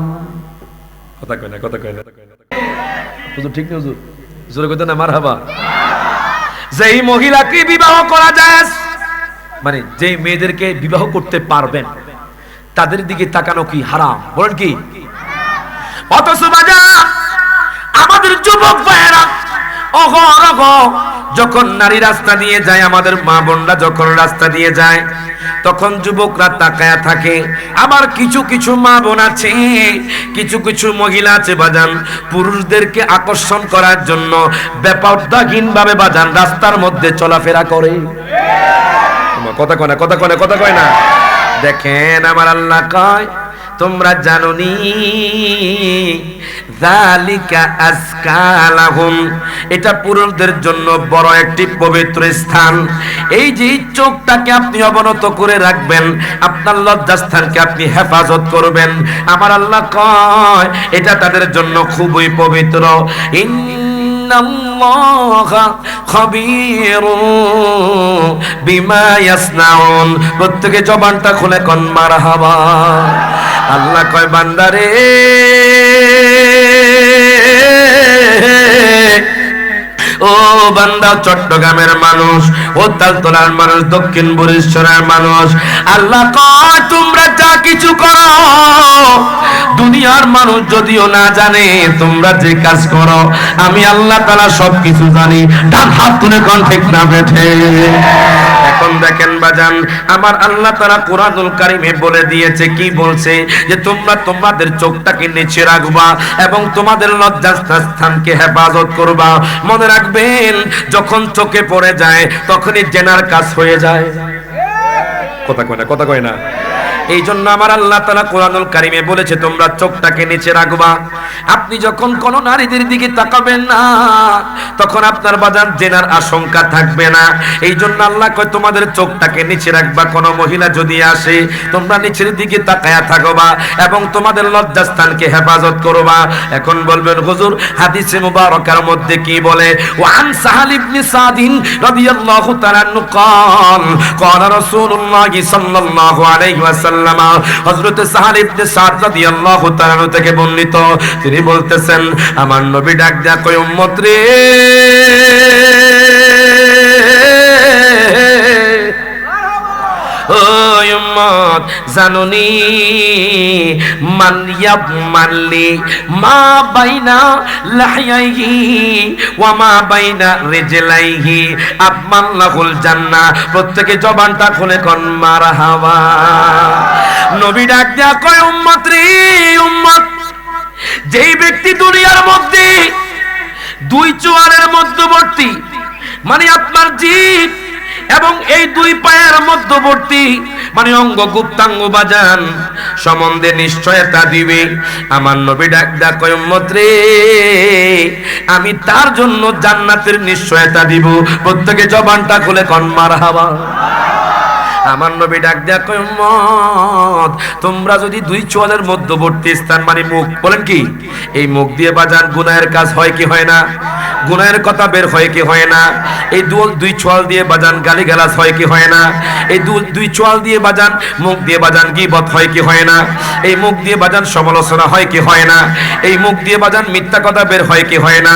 কথা কয় না, কথা কয় না হুজুর, ঠিক না হুজুর? জোরে কইতে না মারহাবা। যেই মহিলাকে বিবাহ করা যায়, মানে যেই মেয়েদেরকে বিবাহ করতে পারবেন তাদের দিকে তাকানো কি হারাম? বলেন কি? অথচ বাজার আমাদের যুবক ভাইয়েরা ওগো যখন নারী রাস্তা দিয়ে যায়, আমাদের মা বোনরা যখন রাস্তা দিয়ে যায়, তখন যুবকরা তাকায়া থাকে। আবার কিছু কিছু মা বোন আছে, কিছু কিছু মহিলা আছে বাজান, পুরুষদেরকে আকর্ষণ করার জন্য বেপরদাহীন ভাবে বাজান রাস্তার মধ্যে চলাফেরা করে। কথা কয় না। দেখেন আমার আল্লাহ কয়, তোমরা জানোনি যালিকা আজকা লাহুম, এটা পুরুষদের জন্য বড় একটি পবিত্র স্থান। এই যে চোখটাকে আপনি অবনত করে রাখবেন, আপনার লজ্জাস্থানকে আপনি হেফাজত করবেন, আমার আল্লাহ কয় এটা তাদের জন্য খুবই পবিত্র। ইন্নাল্লাহা খাবীরুম বিমা ইয়াসনাউন। প্রত্যেকে জবানটা খুলে কোন মারহাবা। আল্লাহ কয় বান্দারে, ও বান্দা, চট্টগ্রামের মানুষ, ও তালতলার মানুষ, দক্ষিণ বরিশালের মানুষ, আল্লাহ কয় তোমরা যা কিছু করো, দুনিয়ার মানুষ যদিও না জানে তোমরা যে কাজ করো, আমি আল্লাহ তাআলা সবকিছু জানি। ডান হাত তুলে কোন ঠিক না বেঠে। এখন দেখেন বাজান, আমার আল্লাহ তাআলা কুরআনুল কারীমে বলে দিয়েছে, কি বলছে, যে তোমরা তোমাদের চোখটাকে নিচে রাখবা এবং তোমাদের লজ্জাস্থানকে হেফাজত করবা। মনে রাখবেন, যখন চোখে পড়ে যায় তখনই জেনার কাজ হয়ে যায়। কথা কয় না। এই জন্য আমার আল্লাহ তাআলা কুরআনুল কারীমে বলেছে তোমরা চোখটাকে নিচে রাখবা। আপনি যখন কোন নারীদের দিকে তাকাবেন না, তখন আপনার বাজার জেনার আশঙ্কা থাকবে না। এই জন্য আল্লাহ কয় তোমাদের চোখটাকে নিচে রাখবা। কোন মহিলা যদি আসে, তোমরা নিচের দিকে তাকায়া থাকবা এবং তোমাদের লজ্জাস্থানকে হেফাজত করবা। এখন বলবেন হুজুর, হাদিসে মুবারকার মধ্যে কি বলে? ওয়ান সাহাল ইবনে সাদিন রাদিয়াল্লাহু তাআলা আনহু قال قال رسول الله صلى الله عليه وسلم, হযরত সাহাল ইবনে সাদ রাদিয়াল্লাহু তাআলা থেকে বর্ণিত, তিনি বলতেছেন, আমার নবী ডাক দেয়া কয়, উম্মত রে, ও উম্মত, জানুনি মান ইয়াবমালি মা বাইনা লাহিয়াইহি ওয়া মা বাইনা রিজলাইহি আবমাল্লাহুল জান্নাহ। প্রত্যেকে জবানটা খুলে কোন মারহাবা। নবী ডাক দেয়া কয়, উম্মত রে, উম্মত, যেই ব্যক্তি দুনিয়ার মধ্যে দুই চোয়ালের মধ্যবর্তী, মানে আপনার জিভ এবং এই দুই পায়ের মধ্যবর্তী, মানে অঙ্গ গুপ্তাঙ্গ বাজান সম্বন্ধে নিশ্চয়তা দিবে, আমার নবী ডাক দেয়া কয়, উম্মত রে, আমি তার জন্য জান্নাতের নিশ্চয়তা দিব। প্রত্যেকে জবানটা খুলে কোন মারহাবা। আমার নবী ডাক দেয়া কয়, উম্মত, তোমরা যদি দুই চোয়ালের মধ্যবর্তী স্থান, মানে মুখ, বলেন কি, এই মুখ দিয়ে বাজান গুনাহের কাজ হয় কি হয় না? গুনাহের কথা বের হয় কি হয় না? এই দুই চোয়াল দিয়ে বাজান গালিগালাজ হয় কি হয় না? এই দুই চোয়াল দিয়ে বাজান, মুখ দিয়ে বাজান গীবত হয় কি হয় না? এই মুখ দিয়ে বাজান সমালোচনা হয় কি হয় না? এই মুখ দিয়ে বাজান মিথ্যা কথা বের হয় কি হয় না?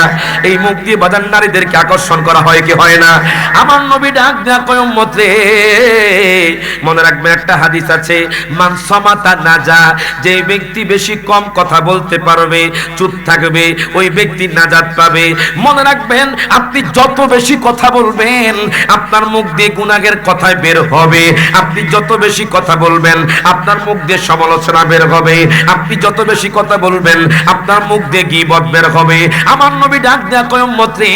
এই মুখ দিয়ে বাজান নারীদেরকে আকর্ষণ করা হয় কি হয় না? আমার নবী ডাক দেয়া কয়, উম্মত রে, মনে রাখবেন একটা হাদিস আছে, মান সামাতা নাজা, যে ব্যক্তি বেশি কম কথা বলতে পারবে, চুপ থাকবে, ওই ব্যক্তি নাজাত পাবে। মনে রাখবেন, আপনি যত বেশি কথা বলবেন আপনার মুখ দিয়ে গুনাহের কথা বের হবে। আপনি যত বেশি কথা বলবেন আপনার মুখ দিয়ে সমালোচনা বের হবে। আপনি যত বেশি কথা বলবেন আপনার মুখ দিয়ে গীবত বের হবে। আমার নবী ডাক দেয়া কয়, উম্মত রে,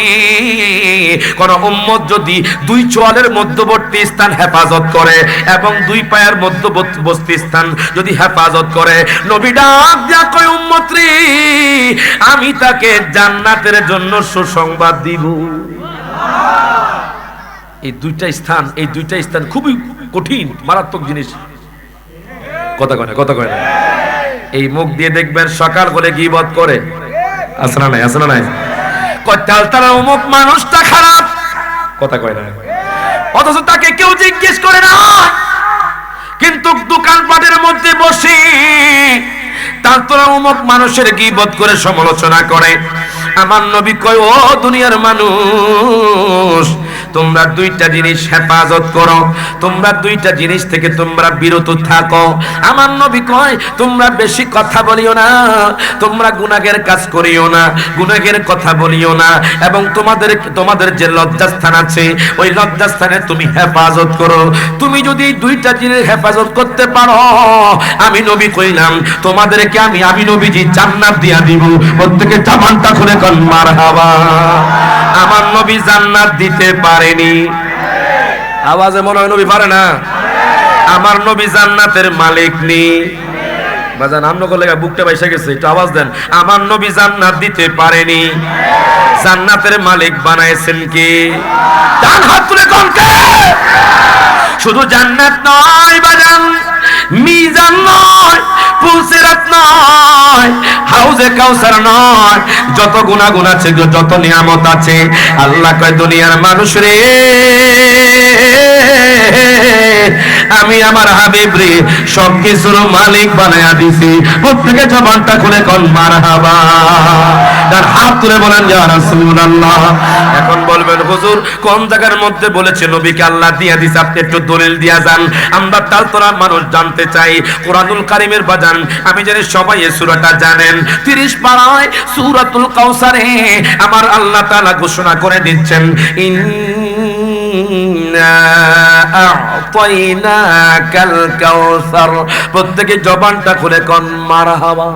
কোন উম্মত যদি দুই চোয়ালের মধ্যবর্তী স্থান হেফাজত করে এবং দুই পায়ের মধ্যবর্তী স্থান যদি হেফাজত করে, নবী ডাক দেয়া কয়, উম্মত রে, আমি তাকে জান্নাতের জন্য সুসংবাদ দিব। এই দুইটা স্থান খুবই কঠিন, মারাত্মক জিনিস। কথা কয় না। এই মুখ দিয়ে দেখবেন সকাল করে গীবত করে, আসনা নাই তার অমুক মানুষটা খারাপ, কথা কয় না, অথচ তাকে কেউ জিজ্ঞেস করে না, কিন্তু দোকানপাটের মধ্যে বসে তার তোরা অমুক মানুষের গীবত করে সমালোচনা করে। আমার নবী কয়, ও দুনিয়ার মানুষ, তোমরা দুইটা জিনিস হেফাজত করো, তোমরা দুইটা জিনিস থেকে তোমরা বিরত থাকো। আমার নবী কয় তোমরা বেশি কথা বলিও না, তোমরা গুনাহের কাজ করিও না, গুনাহের কথা বলিও না, এবং তোমাদের যে লজ্জাস্থান আছে ওই লজ্জাস্থানে তুমি হেফাজত করো। তুমি যদি দুইটা জিনিস হেফাজত করতে পারো, আমি নবী কইলাম তোমাদেরকে আমি নবীজি জান্নাত দিয়া দিব। প্রত্যেকে জামানটা খুলে কোন মারহাবা। আমার নবী জান্নাত দিতে পারেনি, আওয়াজে মনে হয় নবী পারে না। আমার নবী জান্নাতের মালিক নি। বাজান আমনো করলে বুকটা বাইসা গেছে, একটু আওয়াজ দেন। আমার নবী জান্নাত দিতে পারেনি, জান্নাতের মালিক বানাইছেন কি? ডান হাত তুলে কোন কে? শুধু জান্নাত নয় বাজান, মিজান নয়, পুলসিরাত নয়, হাউজে কাউসার নয়, যত গুনাহ আছে, যত নিয়ামত আছে, আল্লাহ কয় দুনিয়ার মানুষ রে, আমি আমার হাবিব রে সবকিছুর মালিক বানায়া দিছি। প্রত্যেকে জবানটা খুলে কোন মারহাবা। তার হাত তুলে বলেন ইয়া রাসূলুল্লাহ। এখন বলবেন হুজুর কোন জায়গার মধ্যে বলেছে নবীকে আল্লাহ দিয়া দিছে? আপনি একটু দলিল দিয়া যান, আমরা তালতরা মানুষ জানতে চাই। কোরআনুল কারীমের বাজান আমি জানি সবাই এই সূরাটা জানেন। 30 পারায় সূরাতুল কাউসারে আমার আল্লাহ তাআলা ঘোষণা করে দিচ্ছেন, ইন্না আ'তাইনাকাল কাউসার। প্রত্যেকে জবানটা খুলে কোন মারহাবা।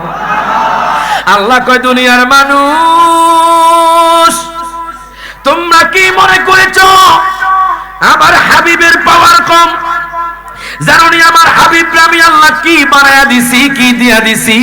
আল্লাহ কয় দুনিয়ার মানুষ তোমরা কি মনে করেছো আমার হাবিবের পাওয়ার কম? জানোনি আমার হাবিবরে আমি আল্লাহ কি বানায়া দিছি, কি দিয়া দিছি?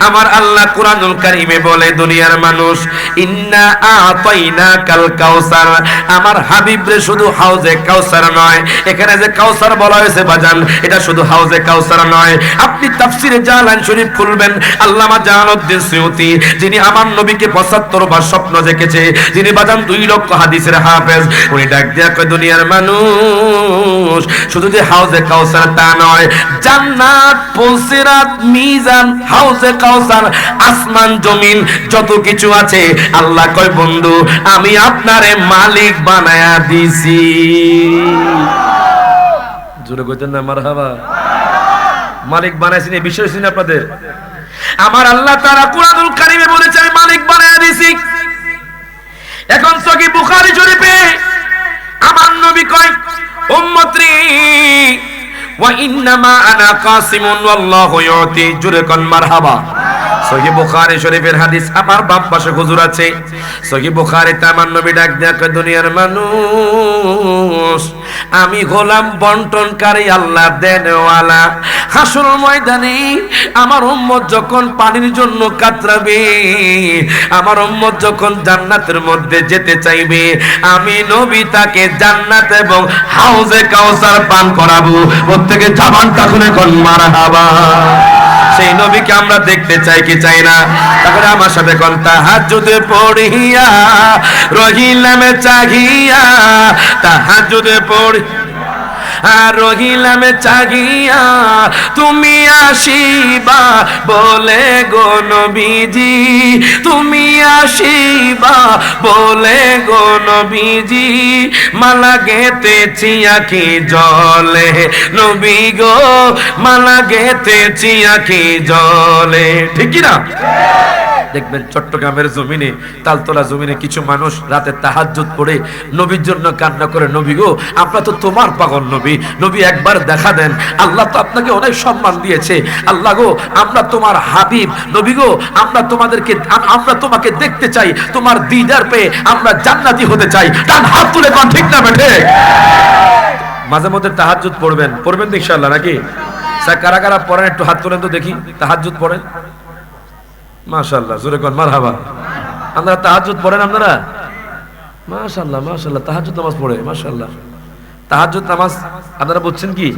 আমার আল্লাহ কোরআনুল কারীমে বলে দুনিয়ার মানুষ ইন্না আ'তাইনাকাল কাউসার। আমার হাবিবরে শুধু হাউজে কাউসার নয়, এখানে যে কাউসার বলা হয়েছে বাজান এটা শুধু হাউজে কাউসার নয়। আপনি তাফসিরে জালালাইন শরীফ খুলবেন, আল্লামা জালালউদ্দিন সুয়ুতী যিনি আমার নবীকে ৭৫ বার স্বপ্ন দেখেছে, যিনি বাজান 2 লক্ষ হাদিসের হাফেজ, উনি ডাক দিয়া কয় দুনিয়ার মানুষ শুধু যে হাউজে কাউসার তা নয়, জান্নাত, পুলসিরাত, মিজান, হাউজে কাউসার, আসমান জমিন যত কিছু আছে আল্লাহ কয় বন্ধু আমি আপনারে মালিক বানায়া দিছি। জোরে কইতেন না মারহাবা। মালিক বানাইছেন এই বিষয় শুনে আপনাদের আমার আল্লাহ তাআলা কোরআনুল কারীমে বলেছে আমি মালিক বানায়া দিছি। এখন সহিহ বুখারী শরীফে আমার নবী কয় উম্মত রে ওয়া ইন্নামা আনা কাসিমুন ওয়াল্লাহু ইউতি। জোরে কোন মারহাবা। সহিহ বুখারী শরীফের হাদিস, আমার বাম পাশে হুজুর আছে। সহিহ বুখারীতে আমার নবী ডাক দেয়া কয় দুনিয়ার মানুষ আমি গোলাম বন্টনকারী, আল্লাহ দেনওয়ালা। হাসর ময়দানে আমার উম্মত যখন পানির জন্য কাতরাবে, আমার উম্মত যখন জান্নাতের মধ্যে যেতে চাইবে, আমি নবী তাকে জান্নাত এবং হাউজে কাউসার পান করাবো। প্রত্যেকে জবানটা খুলে কোন মারহাবা। সেই নবীকে আমরা দেখতে চাই কি চাই না? তাহলে আমার সাথে কোন তাহাজ্জুদে পড়িয়া রহিলাম চাহিয়া, তাহাজ্জুদে পড়ি আর রহিলাম চাহিয়া তুমি আসিবা বলে গো নবীজি, তুমি আসিবা বলে গো নবীজি, মালা গেতেছি আঁখি জলে নবী গো, মালা গেতেছি আঁখি জলে। ঠিক কি না? দেখবেন চট্টগ্রামের জমিনে, তালতলা জমিনে কিছু মানুষ রাতে তাহাজ্জুদ পড়ে নবীর জন্য কান্না করে, নবী গো আমরা তো তোমার পাগল নবী, নবী একবার দেখা দেন, আল্লাহ তো আপনাকে অনেক সম্মান দিয়েছে, আল্লাহ গো আমরা তোমার হাবিব, নবী গো আমরা তোমাকে দেখতে চাই, তোমার দিদার পেয়ে আমরা জান্নাতি হতে চাই। তার হাত তুলে কোন ঠিক না বেঠে? মাঝে মধ্যে তাহাজ্জুদ পড়বেন তো ইনশাআল্লাহ নাকি? স্যার কারা কারা পড়েন একটু হাত তোলেন তো দেখি। তাহাজ্জুদ পড়েন? মাশাআল্লাহ, জোরে কোন মারহাবা। আপনারা তাহাজ্জুদ পড়েন? আপনারা মাশাআল্লাহ মাশাআল্লাহ তাহাজ্জুদ নামাজ পড়ে, মাশাআল্লাহ। তাহাজ্জুদ নামাজ আপনারা বুঝছেন কি?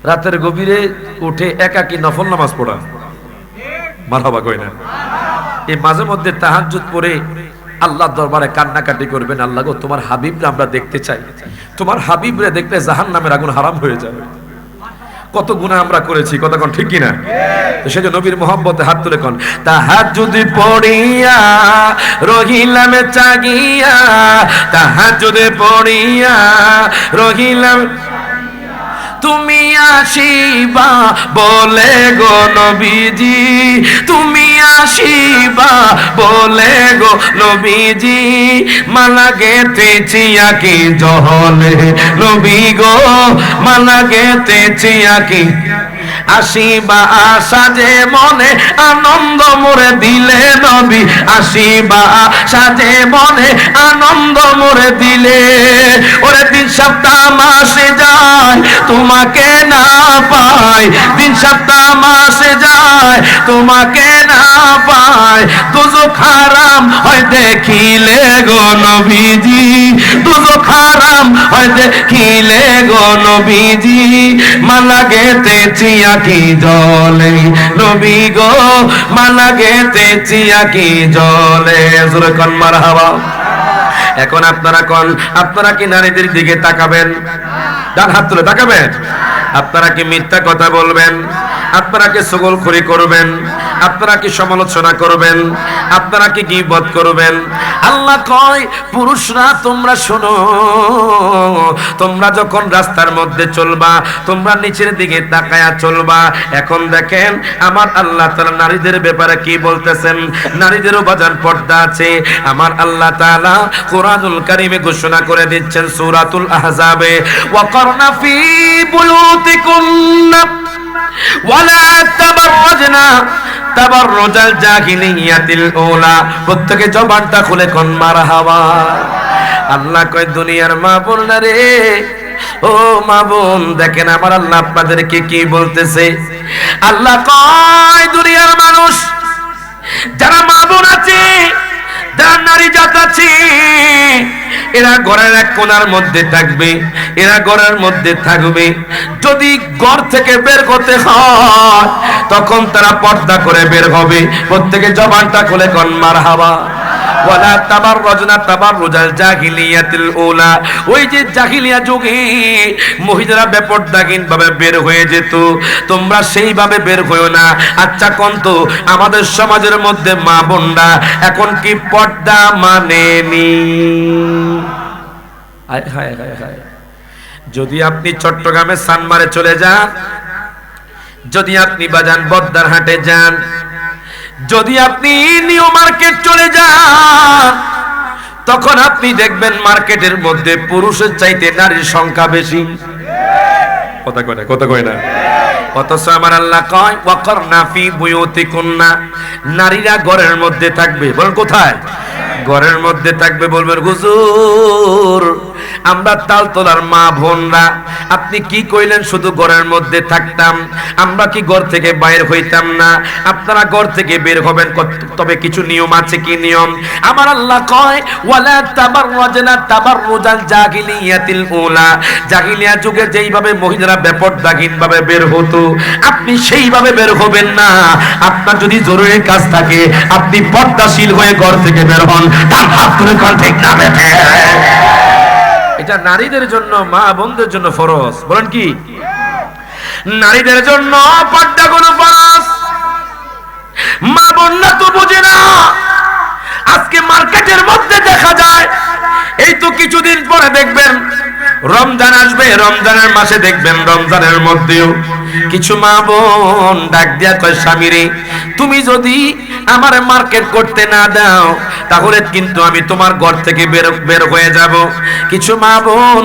রাতের গভীরে উঠে একাকী নফল নামাজ পড়া। মারহাবা কই না? এই মাঝে মধ্যে তাহাজ্জুদ পড়ে আল্লাহর দরবারে কান্নাকাটি করবেন, আল্লাহ গো তোমার হাবিবরে আমরা দেখতে চাই, তোমার হাবিবরে দেখলে জাহান্নামের আগুন হারাম হয়ে যাবে। কত গুনাহ আমরা করেছি, কথা কোন ঠিক কিনা? তো সেজন্য নবীর মোহাব্বতে হাত তুলে কোন তাহাজ্জুদ পড়িয়া রহিলাম জাগিয়া, তাহাজ্জুদ পড়িয়া রহিলাম, তুমি আসিবা বলে গো নবীজি, তুমি আসিবা বলে গো নবীজি, মালা গেথেছি আকি জহলে নবী গো, মালা গেথেছি আকি, আসিবা আশা যে মনে আনন্দ মোরে দিলে নবী, আসিবা আশা যে মনে আনন্দ মোরে দিলে, ওরে দিন সপ্তাহ মাসে যায় তোমাকে না পাই, দিন সপ্তাহ মাসে যায় তোমাকে না পাই, দুজক হারাম হয় দেখিলে গো নবীজি, দুজক হারাম হয় দেখিলে গো নবীজি, মালা গেথেছি আকি জলে নবী গো, মালা গেথেছি আকি জলে, জোরে কোন মারহাবা। এখন আপনারা কোন, আপনারা কি নারীদের দিকে তাকাবেন? ডান হাত তুলে তাকাবেন। আপনারা কি মিথ্যা কথা বলবেন? আপনারা কি চগলখড়ি করবেন? আপনারা কি সমালোচনা করবেন? আপনারা কি গীবত করবেন? আল্লাহ কয় পুরুষরা তোমরা শোনো, তোমরা যখন রাস্তার মধ্যে চলবা তোমরা নিচের দিকে তাকায়া চলবা। এখন দেখেন আমার আল্লাহ তাআলা নারীদের ব্যাপারে কি বলতেছেন। নারীদেরও বাজান পর্দা আছে। আমার আল্লাহ তাআলা কোরআনুল কারীমে ঘোষণা করে দিচ্ছেন সূরাতুল আহজাবে, ওয়াকারনা ফি বুয়ুতিকুন্না ওয়ালা তাবাররাজনা তাবাররুজাল জাহিলিয়াতিল উলা। প্রত্যেকে জবানটা খুলে কোন মারহাবা। আল্লাহ কয় দুনিয়ার মা বোন রে, ও মা বোন দেখেন আমার আল্লাহ আপনাদেরকে কি বলতেছে। আল্লাহ কয় দুনিয়ার মানুষ যারা মা বোন আছে, যারা নারী জাত আছে, এরা ঘরের এক কোণার মধ্যে থাকবে, এরা ঘরের মধ্যে থাকবে। যদি ঘর থেকে বের করতে হয় তখন তারা পর্দা করে বের হবে। প্রত্যেকে জবানটা খুলে কোন মারহাবা। ওয়ালা তাবাররাজনা তাবাররুজাল জাহিলিয়াতিল উলা। ওই যে জাহিলিয়া যুগে মহিলারা বেপরদাহীন ভাবে বের হয়ে যেত, তোমরা সেইভাবে বের হইও না। আচ্ছা কোন তো আমাদের সমাজের মধ্যে মা বোনরা এখন কি পর্দা মানেনি? হায় হায় হায় হায়। যদি আপনি চট্টগ্রামে সানমারে চলে যান, যদি আপনি বাজান বদ্দার হাটে যান, যদি আপনি নিউ মার্কেট চলে যান, তখন আপনি দেখবেন মার্কেটের মধ্যে পুরুষের চাইতে নারীর সংখ্যা বেশি। কথা কয় না, কথা কয় না। অথচ আমার আল্লাহ কয় ওয়াকারনা ফি বুয়ুতিকুন্না, নারীরা ঘরের মধ্যে থাকবে। বলেন কোথায়? ঘরের মধ্যে থাকবে। বলবেন হুজুর আমরা তালতলার মা বোনরা, আপনি কি কইলেন শুধু ঘরের মধ্যে থাকতাম, আমরা কি ঘর থেকে বাইর হইতাম না? আপনারা ঘর থেকে বের হবেন, তবে কিছু নিয়ম আছে। কি নিয়ম? আমার আল্লাহ কয় ওয়ালা তাবাররাজনা তাবাররুজাল জাহিলিয়াতিল উলা। জাহিলিয়া যুগে যেইভাবে মহিলারা বেপরদাহীন ভাবে বের হতো, আপনি সেইভাবে বের হবেন না। আপনার যদি জরুরি কাজ থাকে আপনি পর্দাশীল হয়ে ঘর থেকে বের হন। তার হাত তুলে কোন ঠিক না বেঠে। এটা নারীদের জন্য, মা বোনদের জন্য ফরজ। বলেন কি? নারীদের জন্য পর্দা কোনো ফরজ। মা বোনরা তো বুঝে না। আজকে মার্কেটের মধ্যে দেখা যায়, এই তো কিছুদিন পরে দেখবেন রমজান আসবে, রমজানের মাসে দেখবেন রমজানের মধ্যেও কিছু মা বোন ডাক দিয়া কয় স্বামীরে তুমি যদি আমার মার্কেট করতে না দাও তাহলে কিন্তু আমি তোমার ঘর থেকে বের হয়ে যাব। কিছু মা বোন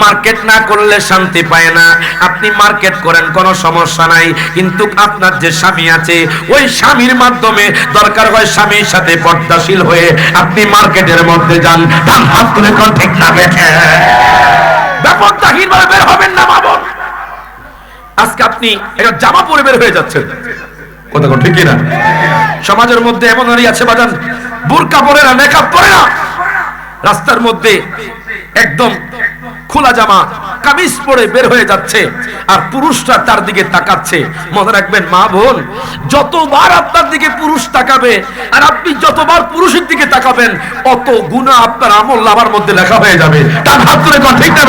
মার্কেট না করলে শান্তি পায় না। আপনি মার্কেট করেন কোনো সমস্যা নাই, কিন্তু আপনার যে স্বামী আছে ওই স্বামীর মাধ্যমে দরকার হয় স্বামীর সাথে পর্দাশীল হয়ে আপনি মার্কেটের মধ্যে যান। ডান হাত তুলে কোন ঠিক না বেঠে। বেপরদাহীন ভাবে বের হবেন না মা বোন। আজকে আপনি একটা জামা পরে বের হয়ে যাচ্ছেন, কথা কোন ঠিক না? সমাজের মধ্যে এমন নারী আছে বাজান বুরকা পরে না, মেকআপ পরে না, রাস্তার মধ্যে একদম খোলা জামা কামিজ পরে বের হয়ে যাচ্ছে, আর পুরুষরা তার দিকে তাকাচ্ছে। মনে রাখবেন মা বোন, যতবার আপনার দিকে পুরুষ তাকাবে আর আপনি যতবার পুরুষের দিকে তাকাবেন অত গুনাহ আপনার আমল নামার মধ্যে লেখা হয়ে যাবে। তার হাত তুলে কোন ঠিক না?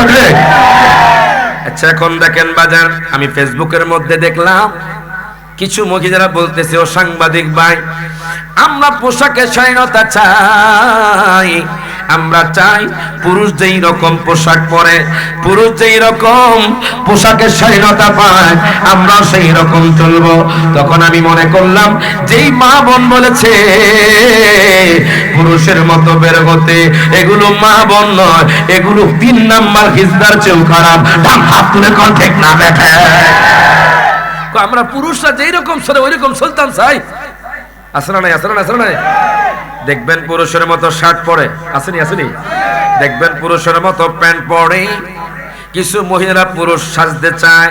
আচ্ছা এখন দেখেন বাজার, আমি ফেসবুকের মধ্যে দেখলাম কিছু মহিলারা বলতেছে, ও সাংবাদিক ভাই, আমরা পোশাকের স্বাধীনতা চাই, আমরা চাই পুরুষ যেই রকম পোশাক পরে, পুরুষ যেই রকম পোশাকের স্বাধীনতা পায়, আমরা সেই রকম চলবো। তখন আমি মনে করলাম, যেই মা বোন বলেছে পুরুষের মতো বের হতে, এগুলো মা বোন নয়, এগুলো 3 নাম্বার হিজদার চেয়েও খারাপ। হাত তুলে কোন ঠিক না বেঠে, আমরা পুরুষরা যেই রকম চলে ওই রকম সুলতান চাই। আসলে নাই, আসলে না, আসলে নাই। দেখবেন পুরুষের মতো শার্ট পরে, আসেনি আসেনি, দেখবেন পুরুষের মতো প্যান্ট পরে। কিছু মহিলা পুরুষ সাজতে চায়।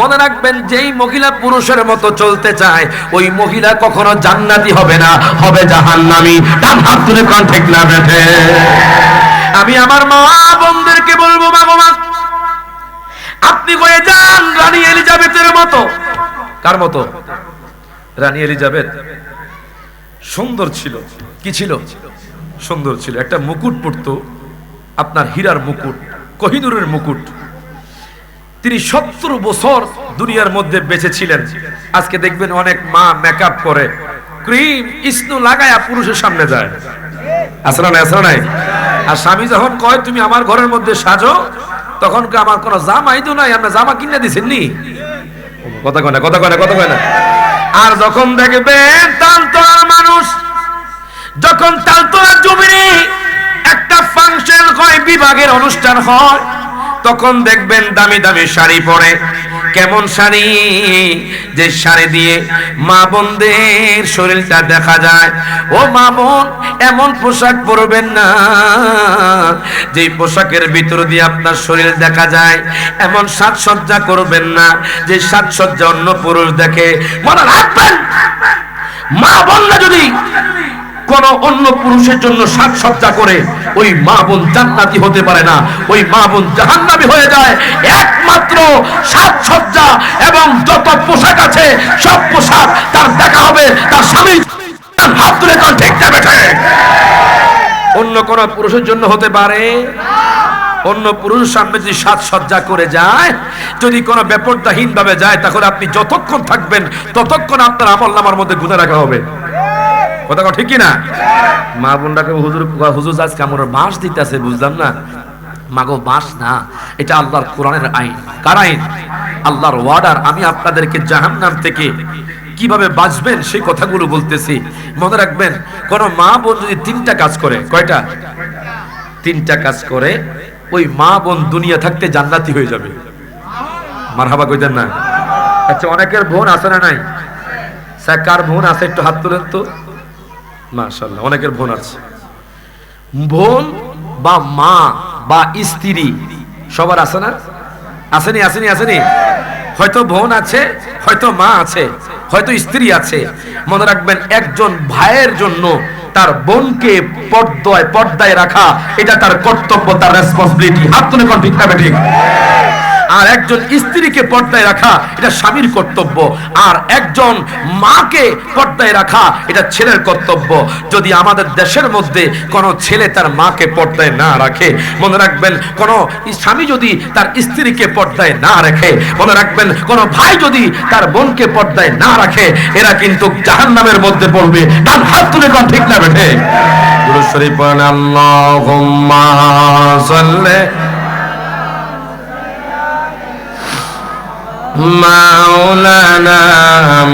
মনে রাখবেন, যেই মহিলা পুরুষের মতো চলতে চায়, ওই মহিলা কখনো জান্নাতি হবে না, হবে জাহান্নামী। ডান হাত তুলে কোন ঠিক না বেঠে। আমি আমার মা বোনদেরকে বলবো, মা বাবা, আপনি হয়ে যান রানী এলিজাবেথের মতো। কার মতো? রানী এলিজাবেথ সুন্দর ছিল। কি ছিল? সুন্দর ছিল। একটা মুকুট পরতো, আপনার হীরার মুকুট, কোহিনূরের মুকুট। তিনি 70 বছর দুনিয়ার মধ্যে বেঁচে ছিলেন। আজকে দেখবেন অনেক মা মেকআপ করে, ক্রিম স্নো লাগায়া পুরুষের সামনে যায়। আসলে নাই, আসলে নাই। আর স্বামী যখন কয় তুমি আমার ঘরের মধ্যে সাজো, তখন আমার কোনো জামাই তো নাই, আমরা জামা কিনে দিছেন নি? কথা কয় না, কথা কয় না, কথা কয় না। আর যখন দেখবেন তালতলার মানুষ, যখন তালতলার জমিনে একটা ফাংশন হয়, বিভাগের অনুষ্ঠান হয়, তখন দেখবেন দামি দামি শাড়ি পরে। কেমন শাড়ি? যে শাড়ি দিয়ে মা বোনদের শরীরটা দেখা যায়। ও মা বোন, এমন পোশাক পরবেন না যে পোশাকের ভিতর দিয়ে আপনার শরীর দেখা যায়। এমন সাজসজ্জা করবেন না যে সাজসজ্জা অন্য পুরুষ দেখে। মনে রাখবেন, মা বোনরা যদি কোন অন্য পুরুষের জন্য সাজসজ্জা করে, ওই মা বোন জান্নাতি হতে পারে না, ওই মা বোন জাহান্নামী হয়ে যায়। একমাত্র সাজসজ্জা এবং যত পোশাক আছে সব পোশাক তার দেখা হবে তার স্বামী। হাত তুলে কোন ঠিক না বেঠে। অন্য কোন পুরুষের জন্য হতে পারে? অন্য পুরুষের সামনে যদি সাজসজ্জা করে যায়, যদি কোনো বেপরদাহীন ভাবে যায়, তাহলে আপনি যতক্ষণ থাকবেন ততক্ষণ আপনার আমলনামার মধ্যে গুনাহ রাখা হবে। কথা ঠিক কি না? মা বোনটাকে হুজুর আজকে আমার বাঁশ দিতেছে, বুঝলাম না। মাগো বাঁশ না, এটা আল্লাহর কোরআনের আইন। কার আইন? আল্লাহর ওয়ার্ডার। আমি আপনাদেরকে জাহান্নাম থেকে কিভাবে বাঁচবেন সেই কথাগুলো বলতেছি। মনে রাখবেন, কোন মা বোন যদি 3টা কাজ করে, কয়টা? 3টা কাজ করে, ওই মা বোন দুনিয়া থাকতে জান্নাতি হয়ে যাবে। মারহাবা কইতেন না? আচ্ছা, অনেকের বোন আছে না নাই? স্যার, কার বোন আছে একটু হাত তুলেন তো। মাশাআল্লাহ, অনেকের বোন আছে। বোন বা মা বা স্ত্রী সবার আছে না? আসেনি, আসেনি, আসেনি। হয়তো বোন আছে, হয়তো মা আছে, হয়তো স্ত্রী আছে। মনে রাখবেন, একজন ভাইয়ের জন্য তার বোনকে পর্দায় রাখা, এটা তার কর্তব্য, তার রেসপন্সিবিলিটি। হাত তুলে কোন ঠিক না ঠিক? আর একজন স্ত্রীকে পর্দায় রাখা, এটা স্বামীর কর্তব্য। আর একজন মাকে পর্দায় রাখা, এটা ছেলের কর্তব্য। যদি আমাদের দেশের মধ্যে কোনো ছেলে তার মাকে পর্দায় না রাখে, মনে রাখবেন, কোন স্বামী যদি তার স্ত্রীকে পর্দায় না রাখে, মনে রাখবেন, কোন ভাই যদি তার বোনকে পর্দায় না রাখে, এরা কিন্তু জাহান্নামের মধ্যে পড়বে। তার হাত তুলে কোন ঠিক না বেঠে? দুরূদ শরীফ পড়েন, আল্লাহুম্মা সাল্লি মাওলানা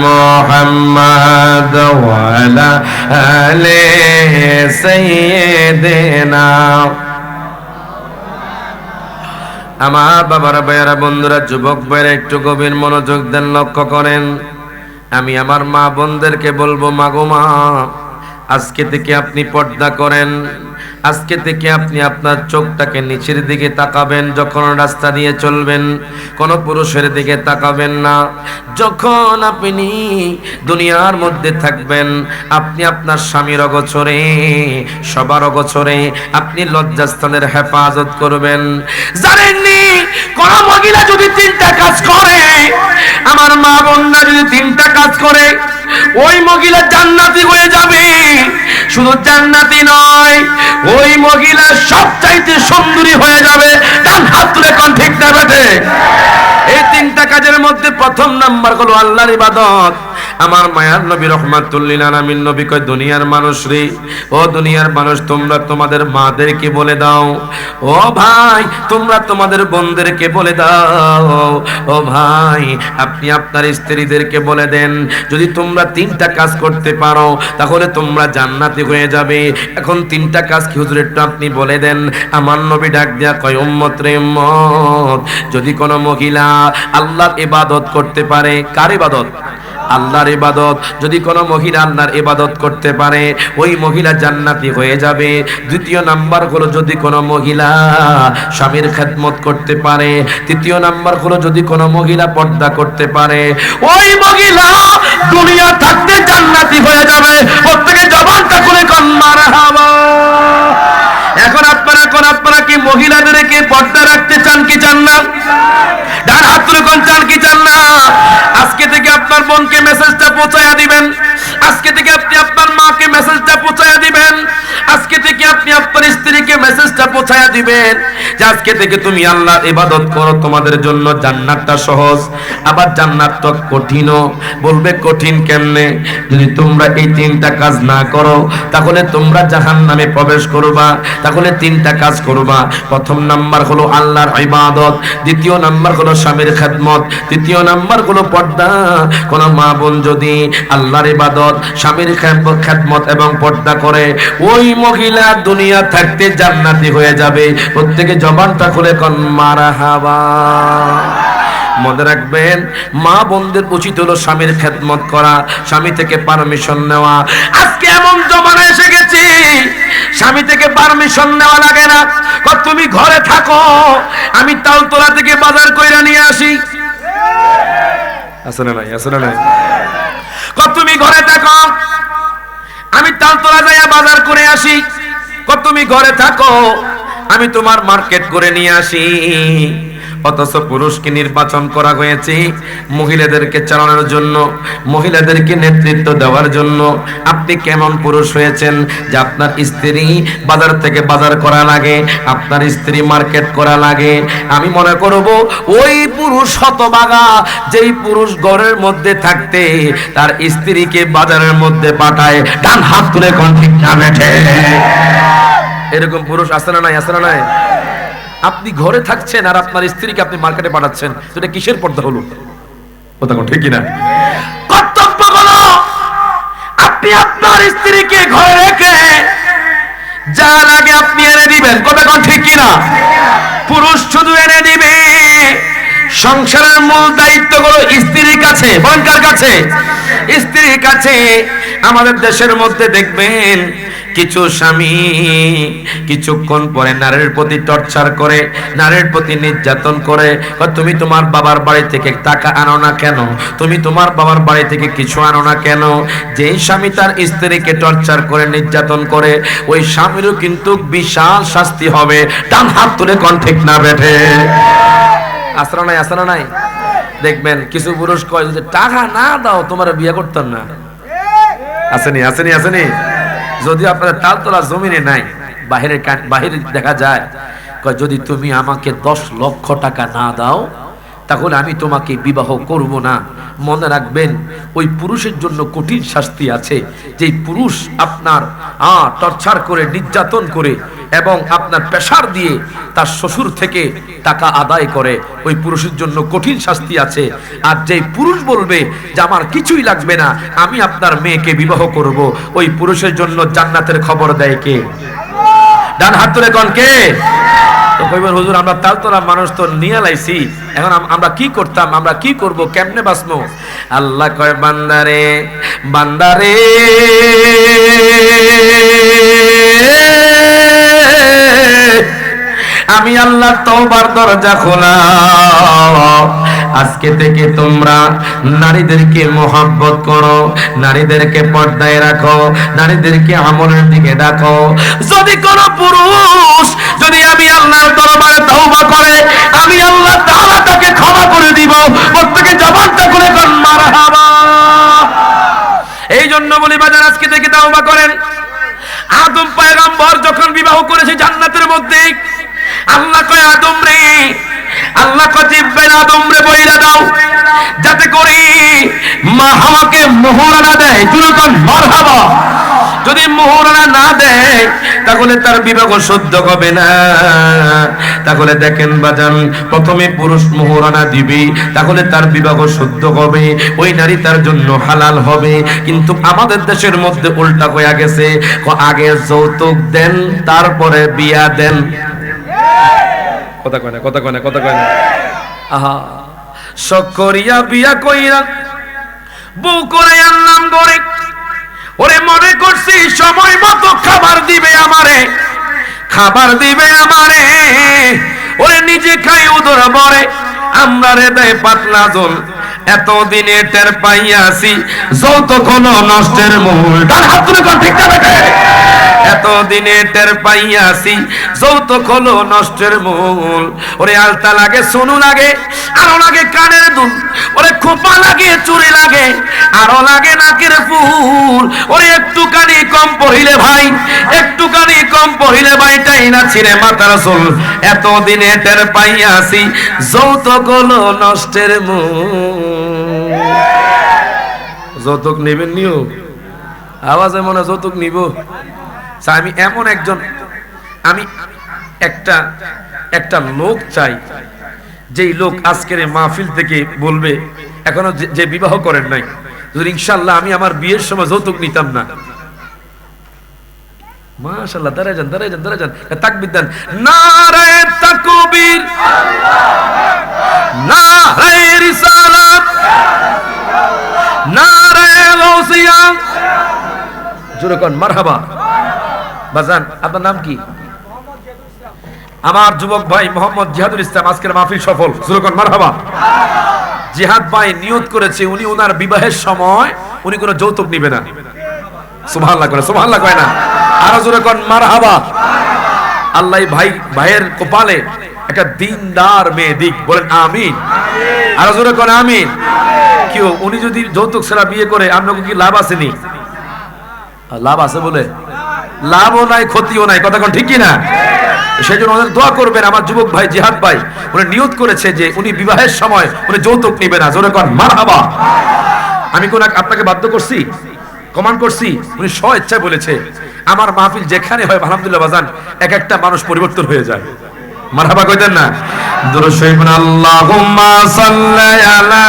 মুহাম্মদ ওয়া আলা আলি সাইয়্যিদিনা। আমার বাবারা, ভাইয়ারা, বন্ধুরা, যুবক ভাইরা, একটু গভীর মনোযোগ দেন, লক্ষ্য করেন। আমি আমার মা বোনদেরকে বলবো, মা গো মা, আজকে থেকে আপনি পর্দা করেন। আজকে থেকে আপনি আপনার চোখটাকে নিচের দিকে তাকাবেন। যখন রাস্তা দিয়ে চলবেন, কোন পুরুষের দিকে তাকাবেন না। যখন আপনি দুনিয়ার মধ্যে থাকবেন, আপনি আপনার স্বামীর অগোচরে, সবার অগোচরে আপনি লজ্জাস্থানের হেফাজত করবেন। জানেননি, কোন মহিলা যদি 3টা কাজ করে, আমার মা বোনরা যদি 3টা কাজ করে, ওই মহিলা জান্নাতি হয়ে যাবে। শুধু জান্নাতি নয়, ওই মহিলা সবচাইতে সুন্দরী হয়ে যাবে। তার হাত তুলে কোন ঠিক না বেঠে? ইবাদতের মধ্যে প্রথম নাম্বার হলো আল্লাহর ইবাদত। আমার মায়ার নবী রাহমাতুল লিল আলামিন নবী কয়, দুনিয়ার মানুষ রে, ও দুনিয়ার মানুষ, তোমরা তোমাদের মাদেরকে বলে দাও, ও ভাই তোমরা তোমাদের বোনদেরকে বলে দাও, ও ভাই আপনি আপনার স্ত্রীদেরকে বলে দেন, যদি তোমরা তিনটা কাজ করতে পারো তাহলে তোমরা জান্নাতি হয়ে যাবে। এখন তিনটা কাজ কি হুজুর একটু আপনি বলে দেন। আমার নবী ডাক দিয়া কয়, উম্মত রে উম্মত, যদি কোনো মহিলা আল্লাহর ইবাদত করতে পারে, কার ইবাদত? আল্লাহর ইবাদত। যদি কোনো মহিলা আল্লাহর ইবাদত করতে পারে ওই মহিলা জান্নাতি হয়ে যাবে। দ্বিতীয় নাম্বার হলো যদি কোনো মহিলা স্বামীর খেদমত করতে পারে। তৃতীয় নাম্বার হলো যদি কোনো মহিলা পর্দা করতে পারে ওই মহিলা দুনিয়া থাকতে জান্নাতি হয়ে যাবে। প্রত্যেকে জবানটা খুলে কোন মারহাবা। এখন আপনারা কি মহিলাদেরকে পর্দা রাখতে চান কি চান না? ডান হাত তুলে কোন চান কি চান না? আজকে থেকে আপনার বোনকে মেসেজটা পৌঁছায়া দিবেন, আজকে থেকে আপনি আপনার মাকে মেসেজটা পৌঁছায়া দিবেন, আজকে থেকে আপনি আপনার স্ত্রীকে মেসেজটা পৌঁছায়া দিবেন যে আজকে থেকে তুমি আল্লাহর ইবাদত করো, তোমাদের জন্য জান্নাতটা সহজ। আবার জান্নাত তো কঠিনও। বলবে কঠিন কেমনে? যদি তোমরা এই তিনটা কাজ না করো তাহলে তোমরা জাহান্নামে প্রবেশ করবা। তাহলে তিনটা কাজ করবা। প্রথম নাম্বার হলো আল্লাহর ইবাদত, দ্বিতীয় নাম্বার হলো স্বামীর খেদমত, তৃতীয় নাম্বার হলো পর্দা। কোন মা বোন যদি আল্লাহর ইবাদত, স্বামীর খেদমত এবং পর্দা করে ওই মহিলা দুনিয়া থাকতে জান্নাতি হয়ে যাবে। প্রত্যেকে জবানটা খুলে কোন মারহাবা। মনে রাখবেন, মা বোনদের উচিত হলো স্বামীর খেদমত করা, স্বামী থেকে পারমিশন নেওয়া। আজকে এমন জমানা এসে গেছে স্বামী থেকে পারমিশন নেওয়া লাগে না। তুমি ঘরে থাকো, আমি তালতলা থেকে বাজার কইরা নিয়ে আসি। আসলে নাই, আসলে নাই। তুমি ঘরে থাকো, আমি তালতলা যাইয়া বাজার করে আসি। তুমি ঘরে থাকো, আমি তোমার মার্কেট করে নিয়ে আসি। অথচ পুরুষকে নির্বাচন করা হয়েছে মহিলাদেরকে চালানোর জন্য, মহিলাদেরকে নেতৃত্ব দেওয়ার জন্য। আপনি কেমন পুরুষ হয়েছেন যে আপনার স্ত্রী বাজার থেকে বাজার করা লাগে, আপনার স্ত্রী মার্কেট করা লাগে? আমি মনে করব ওই পুরুষ হতভাগা যেই পুরুষ ঘরের মধ্যে থাকতে তার স্ত্রীকে বাজারের মধ্যে পাঠায়। ডান হাত তুলে কোন ঠিক না বেঠে? এরকম পুরুষ আছে না নাই? আছে না নাই? আপনি ঘরে থাকছেন আর আপনার স্ত্রীকে আপনি মার্কেটে পাঠাচ্ছেন, এটা কিসের পর্দা হলো? কথা ঠিক কিনা? কর্তব্য হলো আপনি আপনার স্ত্রীকে ঘরে রেখে যা লাগে আপনি এনে দিবেন। কথা ঠিক কিনা? পুরুষ শুধু এনে দিবে। সংসারের মূল দায়িত্ব হলো স্ত্রীর কাছে। বলেন কার কাছে? স্ত্রীর কাছে। আমাদের দেশের মধ্যে দেখবেন কিছু স্বামী কিছুক্ষণ পরে নারীর প্রতি টর্চার করে, নারীর প্রতি নির্যাতন করে। তুমি তোমার বাবার বাড়ি থেকে টাকা আনো না কেন? তুমি তোমার বাবার বাড়ি থেকে কিছু আনো না কেন? যেই স্বামী তার স্ত্রীকে টর্চার করে, নির্যাতন করে, ওই স্বামীরও কিন্তু বিশাল শাস্তি হবে। ডান হাত তুলে কোন ঠিক না বেঠে? আসরা নাই, আসরা নাই। দেখবেন কিছু পুরুষ কয় যদি টাকা না দাও তোমার বিয়ে করতাম না। আসেনি, আসেনি, আসেনি। যদি আপনার তালতলা জমিনে নাই, বাহিরে দেখা যায় যদি তুমি আমাকে 10 লক্ষ টাকা না দাও তাহলে আমি তোমাকে বিবাহ করব না। মনে রাখবেন ওই পুরুষের জন্য কঠিন শাস্তি আছে। যেই পুরুষ আপনার টর্চার করে, নির্যাতন করে এবং আপনার প্রেসার দিয়ে তার শ্বশুর থেকে টাকা আদায় করে, ওই পুরুষের জন্য কঠিন শাস্তি আছে। আর যেই পুরুষ বলবে যে আমার কিছুই লাগবে না, আমি আপনার মেয়েকে বিবাহ করব, ওই পুরুষের জন্য জান্নাতের খবর দেয় কে? ডান হাত তুলে কোন কে? তো কইবেন হুজুর আমরা তালতলা মানুষ তো নিয়ে লাইছি, এখন আমরা কি করতাম, আমরা কি করব, কেমনে বাঁচবো? আল্লাহ কয় বান্দারে, বান্দারে আমি আল্লাহ তওবার দরজা খোলা। আজকে থেকে তোমরা নারীদেরকে মহব্বত করো, নারীদেরকে পর্দায় রাখো, নারীদেরকে আমলের দিকে ডাকো। যদি কোন পুরুষ যদি আমি আল্লাহর দরবারে তওবা করে, আমি আল্লাহ তাআলা তাকে ক্ষমা করে দিব। প্রত্যেকে জবানটা করে কোন মারহাবা। এই জন্য বলি বাজার আজকে থেকে তওবা করেন। আদম পয়গম্বর যখন বিবাহ করেছে জান্নাতের মধ্যে, আল্লাহ কয় আদম রে, আল্লাহ কয় জিব্রাইল আদমরে বইলা দাও যাতে করি মা হাওয়াকে মোহরানা দেয়। দুরকম মারহাবা। যদি মোহরানা না দেয় তাহলে তার বিবাহ শুদ্ধ হবে না। তাহলে দেখেন বাজান, প্রথমে পুরুষ মোহরানা দিবে, তাহলে তার বিবাহ শুদ্ধ হবে, ওই নারী তার জন্য হালাল হবে। কিন্তু আমাদের দেশের মধ্যে উল্টা হয়ে গেছে, আগে যৌতুক দেন তারপরে বিয়া দেন। কথা কয় না, কথা কয় না, কথা কয় না। আহা, শখ করিয়া বিয়া কইরা বউ করে আনলাম গরে, ওরে মনে করছি সময় মতো খাবার দিবে আমারে, খাবার দিবে আমারে, ওরে নিজে খাই উদর ভরে, আমরা রে দেয় পাতলা জল। এতদিনে টের পাইয়াছি যৌতুক হলো নষ্টের মূল। তার হাত তুলে কোন ঠিক না? এতদিনে টের পাইয়াছি যৌতুক হলো নষ্টের মূল। ওরে আলতা লাগে, সোনু লাগে, আরো লাগে কানের দুল, ওরে খোপা লাগে, চুরি লাগে, আরো লাগে নাকের ফুল। ওরে একটুখানি কম পড়িলে ভাই, একটুখানি কম পড়িলে ভাইটাই না ছিঁড়ে মাথার চুল। এতদিনে টের পাইয়াছি যৌতুক হলো নষ্টের মূল। যৌতুক নেবেন নিও? আওয়াজে মনে যৌতুক নিব? আমি এমন একজন, আমি একটা লোক চাই, যেই লোক আজকের মাহফিল থেকে বলবে এখনো যে বিবাহ করেন নাই, যদি ইনশাআল্লাহ আমি আমার বিয়ের সময় যৌতুক নিতাম না। মাশাআল্লাহ, দাঁড়ায় যান, দাঁড়ায় যান, দাঁড়ায় যান, তাকবীর দেন। নারে তাকবীর, নারে রিসালাত, নারে গাউসিয়া, জোরে কোন মারহাবা। বাজান, আপনার নাম কি? আমার যুবক ভাই মোহাম্মদ জিহাদুল ইসলাম, আজকের মাহফিল সফল। জোরে কোন মারহাবা। জিহাদ ভাই নিয়ত করেছে উনি ওনার বিবাহের সময় উনি কোনো যৌতুক নিবে না। সুবহানাল্লাহ করে, সুবহানাল্লাহ কয় না? আরো জোরে কোন মারহাবা। আল্লাহ ভাইয়ের কপালে একটা দিনদার মেয়ে দিক, বলেন আমিন। আরো জোরে কোন আমিন। কেউ উনি যদি যৌতুক ছাড়া বিয়ে করে আপনাকে কি লাভ আসেনি? লাভ আছে বলে? লাভও নাই, ক্ষতিও নাই। কথা কোন ঠিক কি না? সেই জন্য ওদের দোয়া করবেন। আমার যুবক ভাই জিহাদ ভাই উনি নিয়ত করেছে যে উনি বিবাহের সময় উনি যৌতুক নিবে না। জোরে কোন মারহাবা। আমি কোন আপনাকে বাধ্য করছি, কমান্ড করছি? উনি স্ব ইচ্ছায় বলেছে। আমার মাহফিল যেখানে হয় আলহামদুলিল্লাহ বাজান, এক একটা মানুষ পরিবর্তন হয়ে যায়। মারহাবা কইতেন না? দুরূদ শরীফ আল্লাহুম্মা সাল্লি আলা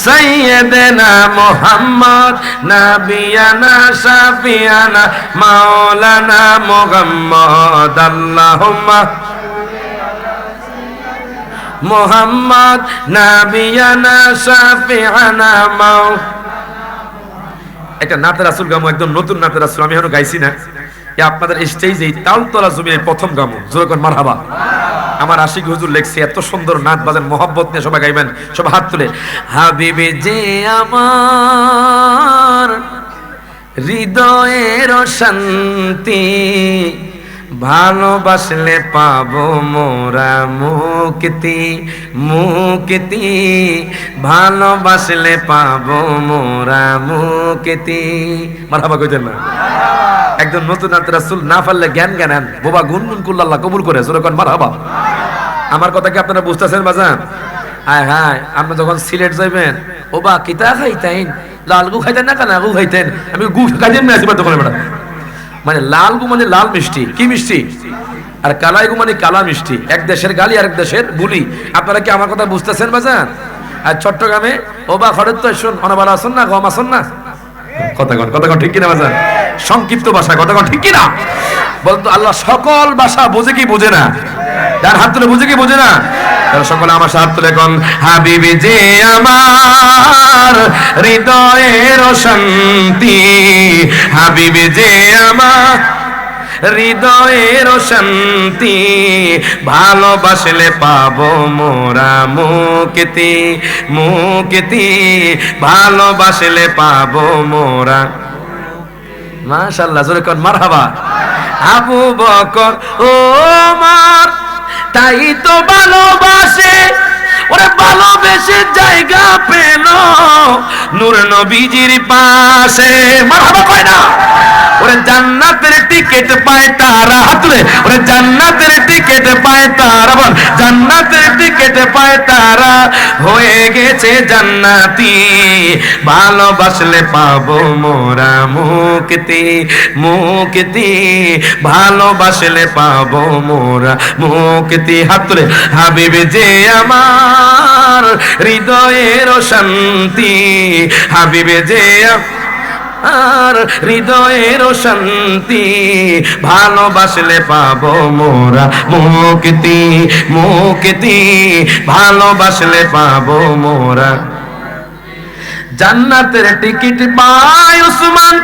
সাইয়্যিদিনা মুহাম্মদ নাবিয়ানা শাফিয়ানা মাওলানা মুহাম্মদ। আল্লাহুম্মা মুহাম্মদ নাবিয়ানা শাফিয়ানা মাও। একটা নাতে রাসূল গামো, একদম নতুন নাতে রাসূল, আমি এখনো গাইছি না। আপনাদের স্টেজে তালতলা জমিনের প্রথম গামো। জোরে কোন মারহাবা। আমার আশিক হুজুর লেখছে, এত সুন্দর নাচ বাজান, মোহাব্বত নিয়ে সবাই গাইবেন। সবাই হাত তুলে। হাবিবে যে আমার হৃদয়ের শান্তি, ভালোবাসলে পাবো মোরা মুক্তি, মুক্তি, ভালোবাসলে পাবো মোরা মুক্তি। মারহাবা কইতেন না? একদম নতুন নাতে রাসূল, না পারলে জ্ঞান জ্ঞান বোবা গুনগুন করলে আল্লাহ কবুল করে। জোরে কোন মারহাবা। আমার কথা কি আপনারা বুঝতেছেন বাজান? হায় হায়, আপনি যখন সিলেট যাইবেন, ও বা কিতা খাইতেন, লাল গু খাইতেন না কেন? গু খাইতেন। আমি গু খাইতেন না আসিবার দোকানে বেটা, মানে লাল গু মানে লাল মিষ্টি। কি মিষ্টি? আর কালাই গু মানে কালা মিষ্টি। এক দেশের গালি আর এক দেশের বুলি। আপনারা কি আমার কথা বুঝতেছেন বাজান? আর চট্টগ্রামে ও বা খড়ের তো শুন অনাবার আসুন না, গম আসুন না। কথা কন, কথা কন ঠিক কিনা বাজান? সংক্ষিপ্ত ভাষা, কথা কন ঠিক কিনা? বলতো আল্লাহ সকল ভাষা বুঝে কি বুঝে না? যার হাত তুলে বুঝে কি বুঝে না? তারা সকলে আমার হাত তুলে কোন হাবিবি যে আমার হৃদয়ের শান্তি, হাবিবি যে আমার হৃদয়ের শান্তি, ভালোবাসলে পাবো মোরা মুক্তি, মুক্তি, ভালোবাসলে পাবো মোরা। মাশাআল্লাহ, জোরে কোন মারহাবা। আবু বকর ওমর তাই তো ভালোবাসে, ওরে ভালোবেসে জায়গা পেল নূর নবীজির পাশে। মারহাবা কয় না? ওরে জান্নাতের টিকিট পায় তারা, হাত তুলে, ওরে জান্নাতের টিকিট পায় তারা, বল জান্নাতের টিকিট পায় তারা, হয়ে গেছে জান্নাতি, ভালোবাসলে পাবো মোরা মুক্তি, মুক্তি, ভালোবাসলে পাবো মোরা মুক্তি। হাত তুলে, হাবিবে যে আমার হৃদয়ের শান্তি, হাবিবে যে আর হৃদয়ের শান্তি, ভালোবাসলে পাবো মোরা মুক্তি, মুক্তি, ভালোবাসলে পাবো মোরা। জান্নাতের টিকিট পায় উসমান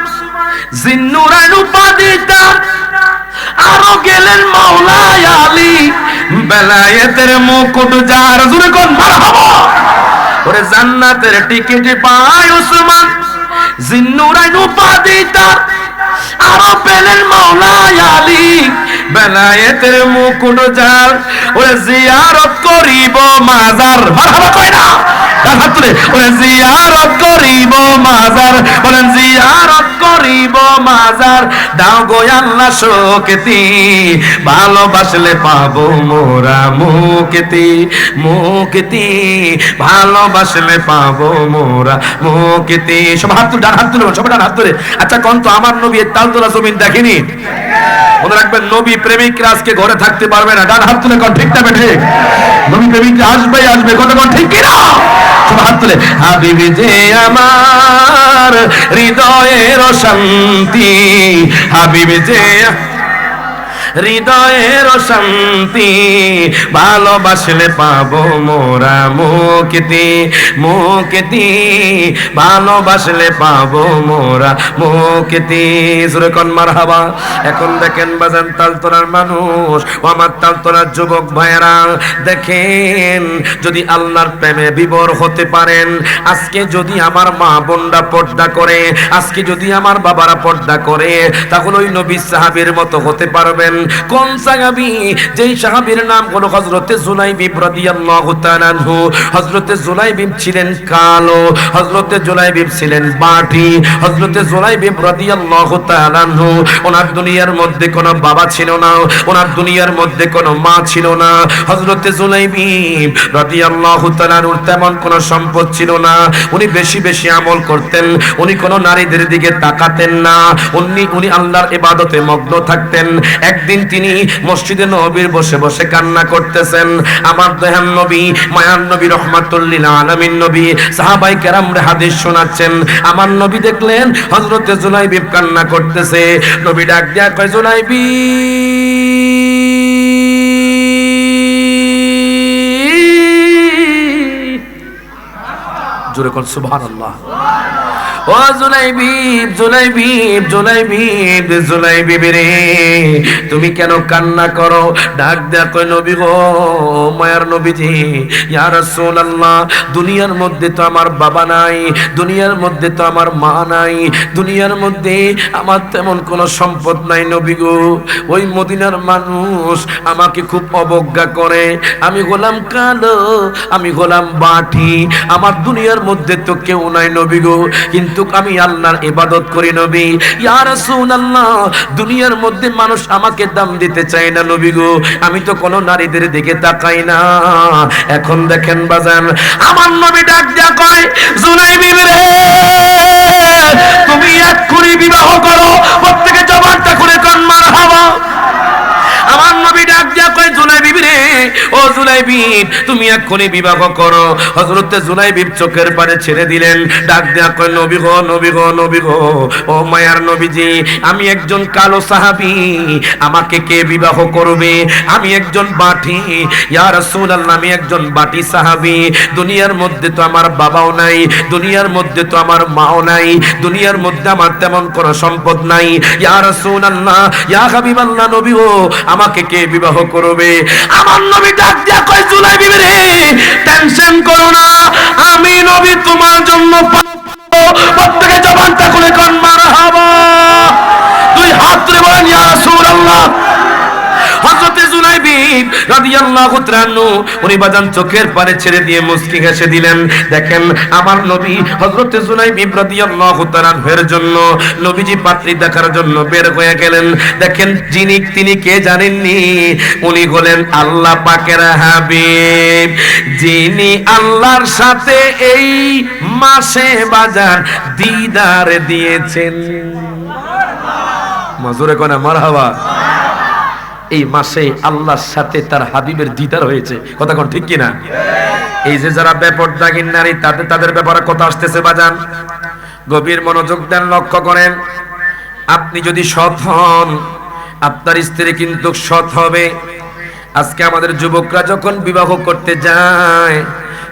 জিন্নুরাইন উপাধিটা, আরো গেলেন মাওলায় আলী, বেলায়েতের মুকুট যার, জোরে কোন মারহাবা। ওরে জান্নাতের টিকিট পায় উসমান জিন্নুরাইন উপাধিটা, আরো পেলেন মাওলায় আলী, বেলায়েতের মুকুট যার, ওরে জিয়ারত করিব মাজার, মারহাবা কয় না, হাত তুলে, ওরে জিয়ারত করিব মাজার, বলেন জিয়ারত করিব মাজার, দাও গো আল্লাহ শক্তি, ভালোবাসলে পাবো মোরা মুক্তি, মুক্তি, ভালোবাসলে পাবো মোরা মুক্তি। সব হাত তুলে, ডান হাত তুলে, সবাই ডান হাত তুলে। আচ্ছা কোন তো আমার নবী তাল তোলা জমিন দেখেনি? মনে রাখবেন নবী প্রেমিকরা আজকে ঘরে থাকতে পারবে না। ডান হাত তুলে কোন ঠিক না ঠিক? নবী প্রেমিকরা আসবে আসবে, কত কোন ঠিক কিনা? সব হাত তুলে, হাবিবি যে আমার হৃদয়ের শান্তি, হাবিবি যে হৃদয়ের শান্তি, ভালোবাসলে পাবো মোরা মুক্তি, মুক্তি, ভালোবাসলে পাবো মোরা মুক্তি। জোরে কোন মারহাবা। এখন দেখেন বাজান তালতলার মানুষ ও আমার তালতলার যুবক ভাইয়েরা, দেখেন যদি আল্লাহর প্রেমে বিভোর হতে পারেন, আজকে যদি আমার মা বোনরা পর্দা করে, আজকে যদি আমার বাবারা পর্দা করে, তাহলে ওই নবী সাহাবীর মতো হতে পারবেন। কোন সাহাবী? যেই সাহাবীর নাম হলো হযরতে জুলাইবিব রাদিয়াল্লাহু তাআলা আনহু। হযরতে জুলাইবিব ছিলেন কালো, হযরতে জুলাইবিব ছিলেন বাটি, হযরতে জুলাইবিব রাদিয়াল্লাহু তাআলা আনহু ওনার দুনিয়ার মধ্যে কোনো বাবা ছিল না, ওনার দুনিয়ার মধ্যে কোনো মা ছিল না। হযরতে জুলাইবিব রাদিয়াল্লাহু তাআলা আনহুর তেমন কোনো সম্পদ ছিল না, উনি বেশি বেশি আমল করতেন, উনি কোনো নারীদের দিকে তাকাতেন না, উনি আল্লাহর ইবাদতে মগ্ন থাকতেন। একদিন তিনি মসজিদে নববীর বসে বসে কান্না করতেছেন। আমার দয়ার নবী, মায়ার নবী, রহমাতুল লিল আলামিন নবী সাহাবায়ে কেরামরে হাদিস শোনাচ্ছেন। আমার নবী দেখলেন হযরতে জুলাইবিব কান্না করতেছে। নবী ডাক দিয়া কয়, জুলাইবিব, জোরে কোন সুবহানাল্লাহ। ও জুলাইবিব, জুলাইবিব, জুলাইবিব, জুলাইবিব রে, তুমি কেন কান্না করো? ডাক দেয়া কয়, নবী গো, মায়ার নবীজি, ইয়া রাসূলুল্লাহ, দুনিয়ার মধ্যে তো আমার বাবা নাই, দুনিয়ার মধ্যে তো আমার মা নাই, দুনিয়ার মধ্যে আমার তেমন কোনো সম্পদ নাই নবী গো। ওই মদিনার মানুষ আমাকে খুব অবজ্ঞা করে, আমি গোলাম কালো, আমি গোলাম বাটি, আমার দুনিয়ার মধ্যে তো কেউ নাই নবী গো, কিন্তু আমি আল্লাহর ইবাদত করি নবী। ইয়া রাসূলুল্লাহ, দুনিয়ার মধ্যে মানুষ আমাকে দাম দিতে চায় না নবী গো, আমি তো কোনো নারীদের দিকে তাকাই না। এখন দেখেন বাজান, আমার নবী ডাক দিয়া কয়, জুলাইবিব রে, তুমি এক্ষুনি বিবাহ করো। প্রত্যেকে জবানটা করে কোন মারহাবা। আমার নবী ডাক দিয়া কয়, জুলাইবিব রে, ও জুলাইবিব, তুমি এক্ষুনি বিবাহ করো। হযরতে জুলাইবিব চোখের পানি ছেড়ে দিলেন, ডাক দিয়া কয়, নবী গো, নবী গো, নবী গো, ও মায়ার নবীজি, আমি একজন কালো সাহাবী, আমাকে কে বিবাহ করবে? আমি একজন বাটি, ইয়া রাসূলুল্লাহ, আমি একজন বাটি সাহাবী, দুনিয়ার মধ্যে তো আমার বাবাও নাই, দুনিয়ার মধ্যে তো আমার মাও নাই, দুনিয়ার মধ্যে আমার তেমন কোনো সম্পদ নাই। ইয়া রাসূলুল্লাহ, ইয়া হাবিবাল্লাহ, নবী গো, আমাকে কে বিবাহ করবে? আমার নবী ডাক দিয়া কয়, জুলাইবিব রে, টেনশন করো না, আমি নবী তোমার জন্য পাবো। প্রত্যেকে জবানটা খুলে কোন মারহাবা। দুই হাত তুলে বলেন, ইয়া রাসূলুল্লাহ। হযরতে জুলাইবিব রাদিয়াল্লাহু রাদিয়াল্লাহু তাআলা আনহু উনি বাজান চোখের পানি ছেড়ে দিয়ে মুস্কি হেসে দিলেন। দেখেন আমার নবী হযরত জুলাইবিব রাদিয়াল্লাহু তাআলা আনহুর জন্য নবীজি পাত্রী দেখার জন্য বের হয়ে গেলেন। দেখেন তিনি কে জানেননি? উনি হলেন আল্লাহ পাকের হাবিব, যিনি আল্লাহর সাথে এই মাসে বাজার দিদার দিয়েছেন। মাজুরে কোনা মারহাবা। এই মাসে আল্লাহর সাথে তার হাবিবের দিদার হয়েছে। কথা কোন ঠিক কিনা? এই যে যারা বেপরদাগিন নারী তাদের ব্যাপারে কথা আসতেছে বাজান, গভীর মনোযোগ দেন, লক্ষ্য করেন। আপনি যদি সৎ হন, আপনার স্ত্রী কিন্তু সৎ হবে। আজকে আমাদের যুবকরা যখন বিবাহ করতে যায়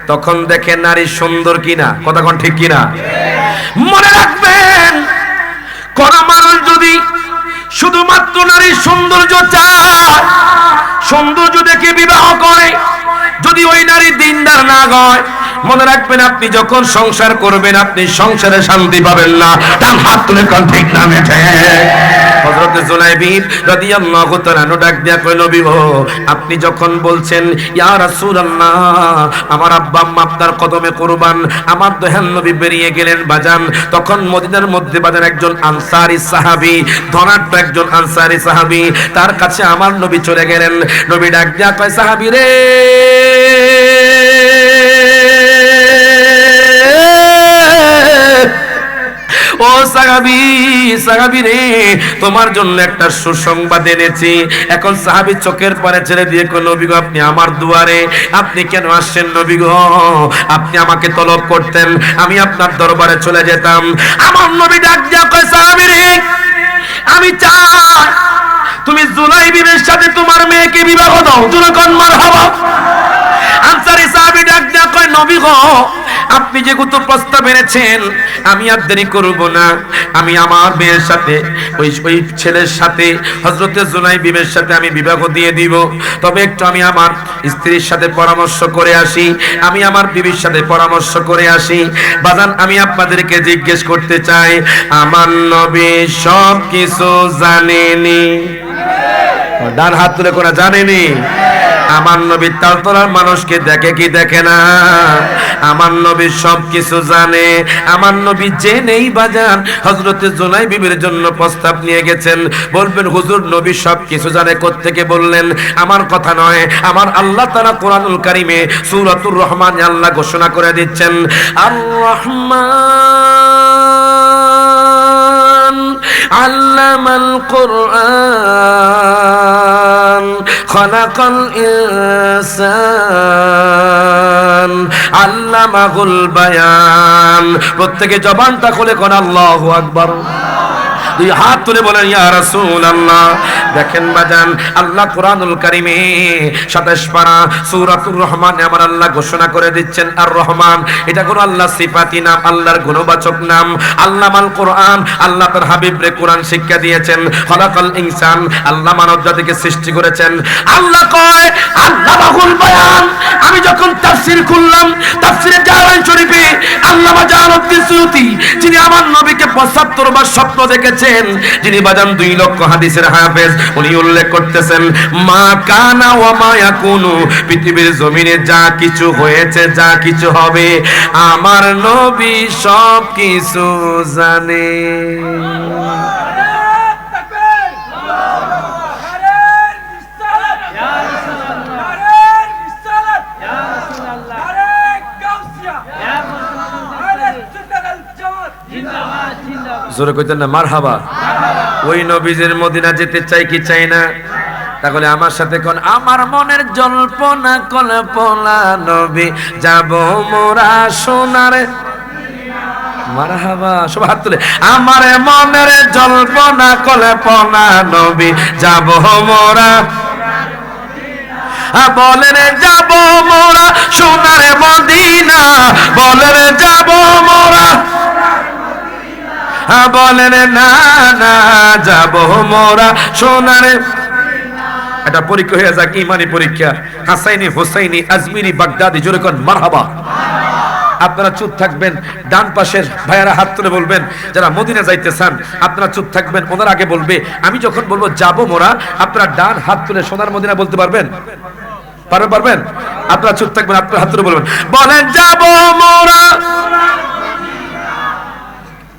তখন দেখে নারী সুন্দর কিনা। কথা কোন ঠিক কিনা? মনে রাখবেন, কোন মানুষ যদি শুধুমাত্র নারীর সৌন্দর্য চায়, সৌন্দর্য দেখে বিবাহ করে, যদি ওই নারী দিনদার না হয়, মনে রাখবেন আপনি যখন সংসার করবেন আপনি সংসারে শান্তি পাবেন না। তার হাত তুলে কোন ঠিক না মেটে। হযরত জুলাইবিব রাদিয়াল্লাহু তাআলা আনহু ডাক দিয়া কই, নবী গো, আপনি যখন বলছেন ইয়া রাসূলুল্লাহ আমার আব্বা আম্মা আপনার কদমে কুরবান, আমার দয়াল নবী বেরিয়ে গেলেন বাজান। তখন মদিনার মধ্যে বাজান একজন আনসারী সাহাবী, ধনাঢ্য একজন আনসারী সাহাবী, তার কাছে আমার নবী চলে গেলেন। নবী ডাক দিয়া কয়, সাহাবী রে, ও সাহাবী রে, তোমার জন্য একটা সুসংবাদ এনেছি। এখন সাহাবী চোখের পানি ছেড়ে দিয়ে কই, নবী গো, আপনি আমার দুয়ারে, আপনি কেন আসছেন নবী গো? আপনি আমাকে তলব করতেন, আমি আপনার দরবারে চলে যেতাম। আমার নবী ডাক দিয়া কয়, সাহাবী রে, আমি চাই তুমি জুলাইবিবের সাথে তোমার মেয়েকে বিবাহ দাও। যখন মারহাবা। আনসারী সাহাবী ডাক দিয়া কয়, নবী গো, আপনি যেহেতু প্রস্তাব এনেছেন আমি আর দেরি করব না, আমি আমার মেয়ের সাথে ওই ছেলের সাথে হযরতে জুলাইবিবের সাথে আমি বিবাহ দিয়ে দিব। তবে একটু আমি আমার স্ত্রীর সাথে পরামর্শ করে আসি, আমি আমার বিবির সাথে পরামর্শ করে আসি। বাজান, আমি আপনাদেরকে জিজ্ঞেস করতে চাই, আমার নবী সব কিছু জানেনি? ডান হাত তুলে কোনা জানেনি? আমার নবী তালতলার মানুষকে দেখে কি দেখে না? আমার নবী সব কিছু জানে। আমার নবী জেনেই বাজান হযরতে জুলাইবিবের জন্য প্রস্তাব নিয়ে গেছেন। বলবেন হুজুর, নবী সব কিছু জানে কোত্থেকে বললেন? আমার কথা নয়, আমার আল্লাহ তাআলা কোরআনুল কারীমে সূরাতুর রহমানে আল্লাহ ঘোষণা করে দিচ্ছেন, আর রহমান আল্লামাল কুরআন খালাকাল ইনসান আল্লামাহুল বায়ান। প্রত্যেকে জবানটা খুলে কোন আল্লাহু আকবার। দুই হাত তুলে বলেন ইয়া রাসূলুল্লাহ। দেখেন বাজান, আল্লাহ কোরআনুল কারীমে 27 পারা সূরাতুর রহমানে আমার আল্লাহ ঘোষণা করে দিচ্ছেন, আর রহমান এটা কোন আল্লাহ সিফাতি নাম, আল্লাহর গুণবাচক নাম। আল্লামাল কোরআন, আল্লাহ তার হাবিবরে কোরআন শিক্ষা দিয়েছেন। খালাকাল ইনসান, আল্লাহ মানব জাতিকে সৃষ্টি করেছেন। আল্লাহ কয় আল্লামাহুল বায়ান। আমি যখন তাফসীর খুললাম, তাফসীরে জালালাইন শরীফে আল্লামা জালালউদ্দিন সুয়ুতী, যিনি আমার নবীকে 75 বার স্বপ্ন দেখেছেন, যিনি বাজান 2 লক্ষ হাদিসের হাফেজ, উনি উল্লেখ করতেছেন, মা কানা ওয়া মা ইয়াকুনু, পৃথিবীর জমিনে যা কিছু হয়েছে, যা কিছু হবে, আমার নবী সব কিছু জানে। জোরে কইতেন না মারহাবা। ওই নবীজির মদিনা যেতে চাই কি চাই না? তাহলে আমার সাথে কোন, আমার মনের জল্পনা কল্পনা নবী যাব মোরা সোনার মারহাবা। সব হাত তুলে, আমার মনের জল্পনা কল্পনা নবী যাব মোরা, বলেন যাব মোরা সোনার মদিনা, বলেন যাব মোরা, বলেন না না যাব মোরা সোনার। এটা পরীক্ষা হয়ে যাক, ইমানি পরীক্ষা। হাসাইনি, হুসাইনি, আজমিরি, বাগদাদি, জোরে কোন মারহাবা। আপনারা চুপ থাকবেন, ডান পাশের ভাইয়ারা হাত তুলে বলবেন যারা মদিনা যাইতে চান, আপনারা চুপ থাকবেন, ওনার আগে বলবে। আমি যখন বলবো যাব মোরা, আপনারা ডান হাত তুলে সোনার মদিনা বলতে পারবেন? পারবেন? আপনারা চুপ থাকবেন, আপনার হাত তুলে বলবেন, বলেন যাব মোরা।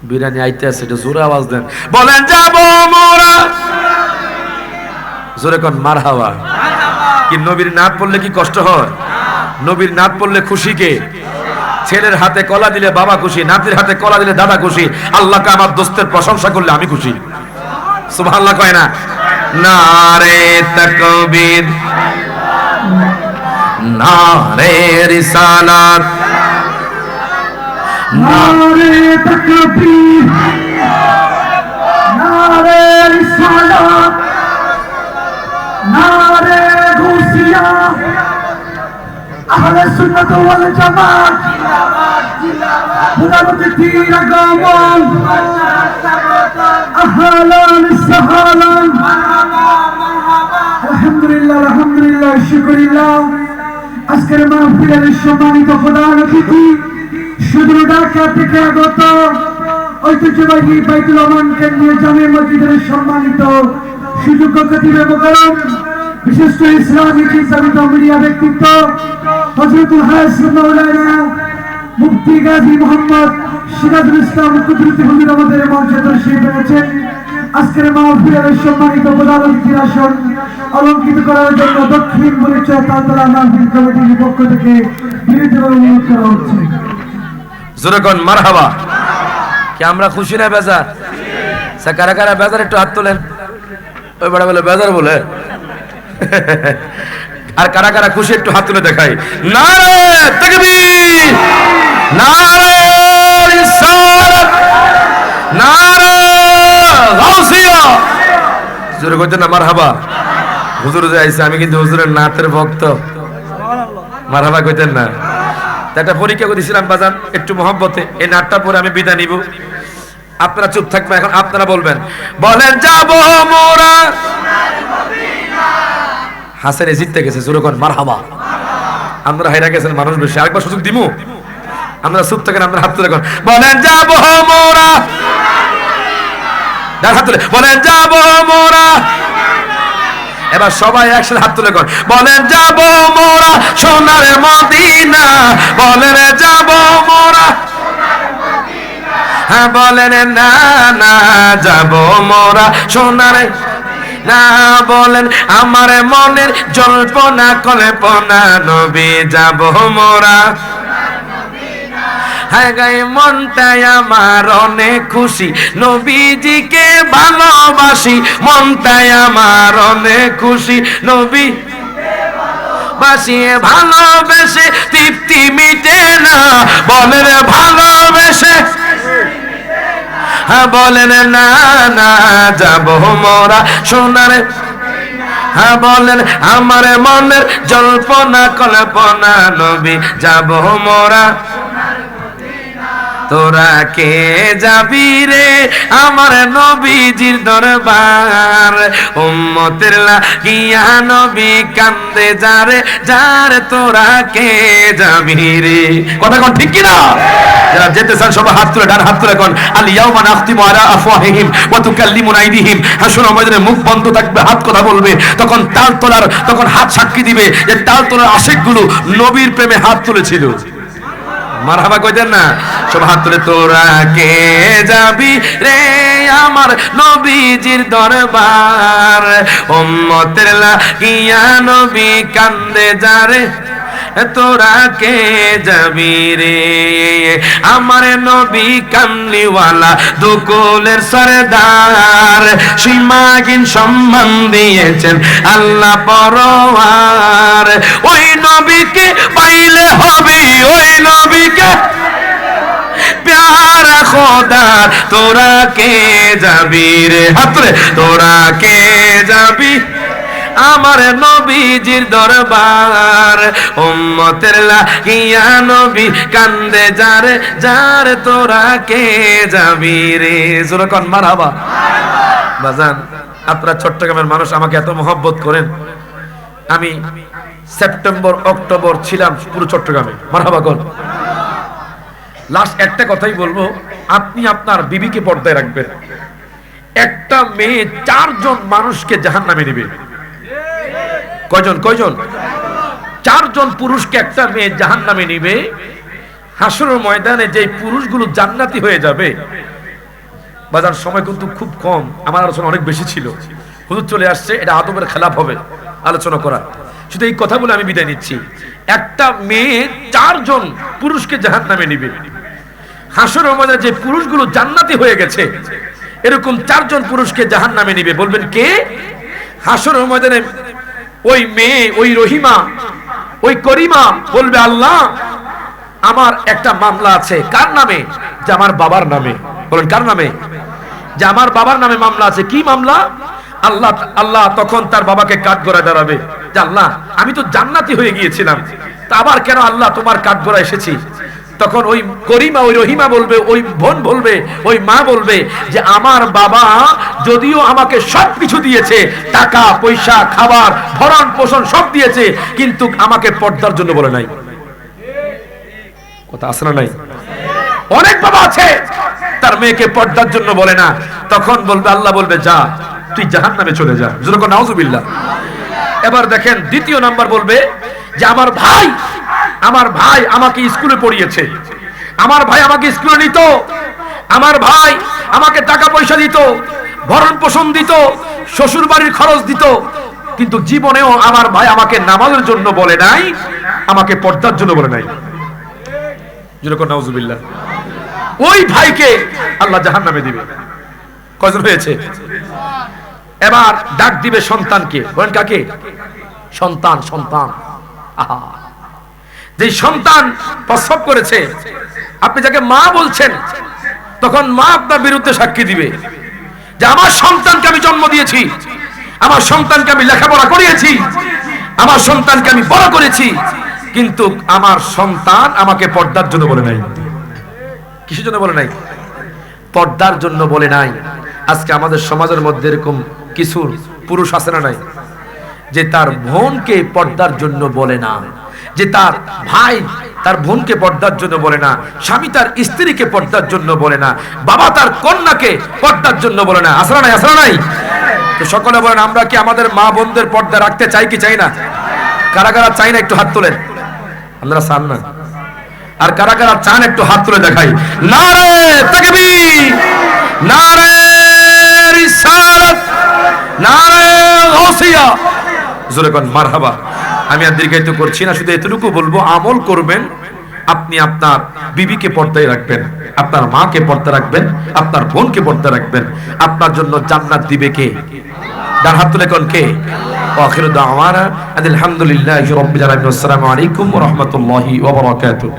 বিরিয়ানি আইতে আছে, এটা জোরে আওয়াজ দেন, বলেন যাব মোরা। জোরে কোন মারহাবা। কি নবীর নাত পড়লে কি কষ্ট হয়? নবীর নাত পড়লে খুশি কে? ছেলের হাতে কলা দিলে বাবা খুশি, নাতির হাতে কলা দিলে দাদা খুশি, আল্লাহকে আমার দোস্তের প্রশংসা করলে আমি খুশি। সুবহানাল্লাহ কয় না? নারে তাকবীর, নারে রিসালাত, নারে তাকবীর, নারে রিসালাত, নারে গাউসিয়া, আহলে সুন্নাত ওয়াল জামাত জিন্দাবাদ জিন্দাবাদ, হুদাবতে পীর আগমন, আহলান সাহলান, মারহাবা মারহাবা। আলহামদুলিল্লাহ আলহামদুলিল্লাহ, শুকরিল্লাহ। আজকের মাহফিলের সম্মানিত প্রধান অতিথি, সুদূর ঢাকা থেকে আগত ঐতিহ্যবাহী বাইতুল আমান কেন্দ্রীয় জামে মসজিদের সম্মানিত সুযোগ্য খতিবে মুকররম, বিশিষ্ট ইসলামিক চিন্তাবিদ মিডিয়া ব্যক্তিত্ব হযরতুল হাসান মাওলানা মুফতি গাজী মোহাম্মদ সিরাজুল ইসলাম কুদরতি হুজুর আমাদের মঞ্চে তশরিফ এনেছেন। আজকের মাহফিলের সম্মানিত প্রধান অতিথির আসন অলঙ্কৃত করার জন্য দক্ষিণ বরিশাল তালতলা মাহফিল কমিটির পক্ষ থেকে বিনীতভাবে অনুরোধ করা হচ্ছে। জোরে কোন মারহাবা। কি আমরা খুশি না বেজার? কারা কারা বেজার একটু হাত তোলেন। ওই বড় বলে বেজার বলে। আর কারা কারা খুশি একটু হাত তুলে দেখাই। নারে তাকবীর, নারে রিসালাত, নারে গাউসিয়া। জোরে কইতেন না মারহাবা। হুজুর যে আইছে, আমি কিন্তু হুজুরের নাতের ভক্ত। মারহাবা কইতেন না? একটা পরীক্ষা করেছিলাম বাজান, একটু মহব্বতে। এই নাটটা পরে আমি বিদায় নিব, আপনারা চুপ থাকবেন। এখন আপনারা বলবেন, বলেন যাব মোরা। হাসেন জিততে গেছে, জোরে কোন মারহাবা। আমরা হাইরা গেছেন, মানুষ বেশি। আরেকবার সুযোগ দিমু। আমরা চুপ থাকেন, আপনারা হাত তুলে কোন, বলেন যাব মোরা। হাত তুলে বলেন যাব মোরা। এবার সবাই একসাথে হাত তুলে কর, বলেন যাব মোরা সোনার মদিনা, বলেন যাব মোরা। হ্যাঁ বলেন না না যাব মোরা সোনার না, বলেন আমার মনের জল্পনা কল্পনা, নবী যাব মোরা। হ্যাঁ গায়ে মনটাই আমার অনেক খুশি, নবীজিকে ভালোবাসি। মনটাই আমার অনেক খুশি, নবী বাসিয়ে ভালোবেসে তৃপ্তি মিটে না, বলেন ভালোবেসে। হ্যাঁ বলেন না না যাব মোরা সোনার। হ্যাঁ বলেন আমার মনের জল্পনা কল্পনা, নবী যাব মোরা। তোরা কে যাবি রে আমার নবীজির দরবার, উম্মতের লাগিয়া নবী কান্দে যারে যারে, তোরা কে যাবি রে। কথা কোন ঠিক কি না? যারা যেতে চান সবাই হাত তুলে, ডান হাত তুলে কোন, আল ইয়াউমা নাখতিমু আলা আফওয়াহিহিম ওয়া তুকাল্লিমুনা আইদিহিম। হাসর ময়দানে মুখ বন্ধ থাকবে, হাত কথা বলবে। তখন তাল তোলার, তখন হাত সাক্ষী দিবে যে তাল তোলার আশিকগুলো নবীর প্রেমে হাত তুলেছিল। মারহাবা কইতেন না? সব হাত তুলে, তোরা কে যাবি রে আমার নবীজির দরবার, উম্মতের লাগিয়া নবী কান্দে যারে, তোরা কে যাবি রে আমার নবী কামলিওয়ালা দুকুলের সরদার, সীমাহীন সম্মান দিয়েছেন আল্লাহ পরওয়ার। ওই নবীকে পাইলে হবে, ওই নবীকে প্যারা খোদা, তোরা কে যাবি রে। হাত তুলে, তোরা কে যাবি আমার নবীজির দরবার, উম্মতের লাগিয়া নবী কান্দে যারে যারে, তোরা কে যাবি রে। জোরে কোন মারহাবা। বাজান আপনারা চট্টগ্রামের মানুষ আমাকে এত মহব্বত করেন। আমি সেপ্টেম্বর অক্টোবর ছিলাম পুরো চট্টগ্রামে। মারহাবা কোন। লাস্ট একটা কথাই বলবো, আপনি আপনার বিবিকে পর্দায় রাখবেন। একটা মেয়ে 4 জন মানুষকে জাহান্নামে নেবে। কয়জন? কয়জন? চারজন পুরুষকে একটা মেয়ে জাহান্নামে নিবে, হাসরের ময়দানে যে পুরুষগুলো জান্নাতি হয়ে যাবে। বাজার সময় কিন্তু খুব কম, আমার আলোচনা অনেক বেশি ছিল, হুজুর চলে আসছে, এটা আদবের খেলাফ হবে আলোচনা করা। শুধু এই কথা বলে আমি বিদায় নিচ্ছি। একটা মেয়ে চারজন পুরুষকে জাহান্নামে নিবে, হাসরের ময়দানে যে পুরুষগুলো জান্নাতি হয়ে গেছে এরকম চারজন পুরুষকে জাহান্নামে নিবে। বলবেন কে? হাসরের ময়দানে ওই মেয়ে, ওই রহিমা, ওই করিমা বলবে, আল্লাহ আমার একটা মামলা আছে। কার নামে? যে আমার বাবার নামে। বলেন কার নামে? যে আমার বাবার নামে মামলা আছে। কি মামলা? আল্লাহ আল্লাহ তখন তার বাবাকে কাঠগড়ায় দাঁড়াবে যে আল্লাহ আমি তো জান্নাতি হয়ে গিয়েছিলাম, তা আবার কেন আল্লাহ তোমার কাঠগড়ায় এসেছি? তখন ওই করিমা, ওই রহিমা বলবে, ওই বোন বলবে, ওই মা বলবে যে আমার বাবা যদিও আমাকে সব কিছু দিয়েছে, টাকা পয়সা, খাবার, ভরণ পোষণ সব দিয়েছে, কিন্তু আমাকে পর্দার জন্য বলে নাই। কথা আছে না নাই? অনেক বাবা আছে তার মেয়েকে পর্দার জন্য বলে না। তখন বলবে, আল্লাহ বলবে যা তুই জাহান্নামে চলে যা। যেরকম নাউজুবিল্লাহ। এবার দেখেন দ্বিতীয় নাম্বার বলবে যে আমার ভাই আমাকে স্কুলে পড়িয়েছে, আমার ভাই আমাকে স্কুলে নিত, আমার ভাই আমাকে টাকা পয়সা দিত, ভরণ পোষণ দিত, শ্বশুর বাড়ির খরচ দিত, কিন্তু জীবনেও আমার ভাই আমাকে নামাজের জন্য বলে নাই, আমাকে পর্দার জন্য বলে নাই। যেরকম নাউজুবিল্লাহ। ওই ভাইকে আল্লাহ জাহান্নামে দিবে। কয়জন হয়েছে? এবার ডাক দিবে সন্তানকে। বলেন কাকে? সন্তান। সন্তান, আহা, যে সন্তান প্রসব করেছে, আপনি যাকে মা বলছেন, তখন মা আপনার বিরুদ্ধে সাক্ষী দিবে যে আমার সন্তানকে আমি জন্ম দিয়েছি, আমার সন্তানকে আমি লেখাপড়া করিয়েছি, আমার সন্তানকে আমি বড় করেছি, কিন্তু আমার সন্তান আমাকে পর্দার জন্য বলে নাই। কিসের জন্য বলে নাই? পর্দার জন্য বলে নাই। আজকে আমাদের সমাজের মধ্যে এরকম কিছু পুরুষ আছে না নাই, যে তার বোনকে পর্দার জন্য বলে না, যে তার ভাই তার বোনকে পর্দার জন্য বলে না, স্বামী তার স্ত্রীকে পর্দার জন্য বলে না, বাবা তার কন্যাকে পর্দার জন্য বলে না। আসলে নাই? আসলে নাই? তো সকলে বলেন, আমরা কি আমাদের মা বোনদের পর্দা রাখতে চাই কি চাই না? কারা কারা চাই না একটু হাত তোলেন। আপনারা চান না? আর কারা কারা চান একটু হাত তুলে দেখাই। নারে তাকবীর, নারে রিসালাত, নারে গাউসিয়া। জোরে কোন মারহাবা। আমি আর দীর্ঘায়িত করছি না, শুধু এতটুকু বলবো, আমল করবেন। আপনি আপনার বিবিকে পর্দায় রাখবেন, আপনার মাকে পর্দা রাখবেন, আপনার বোনকে পর্দা রাখবেন। আপনার জন্য জান্নাত দিবে কে? ডান হাত তুলে কোন কে? আখিরু দাওয়ানা আলহামদুলিল্লাহি রাব্বিল আলামিন। আসসালামু আলাইকুম ওয়া রাহমাতুল্লাহি ওয়া বারাকাতুহু।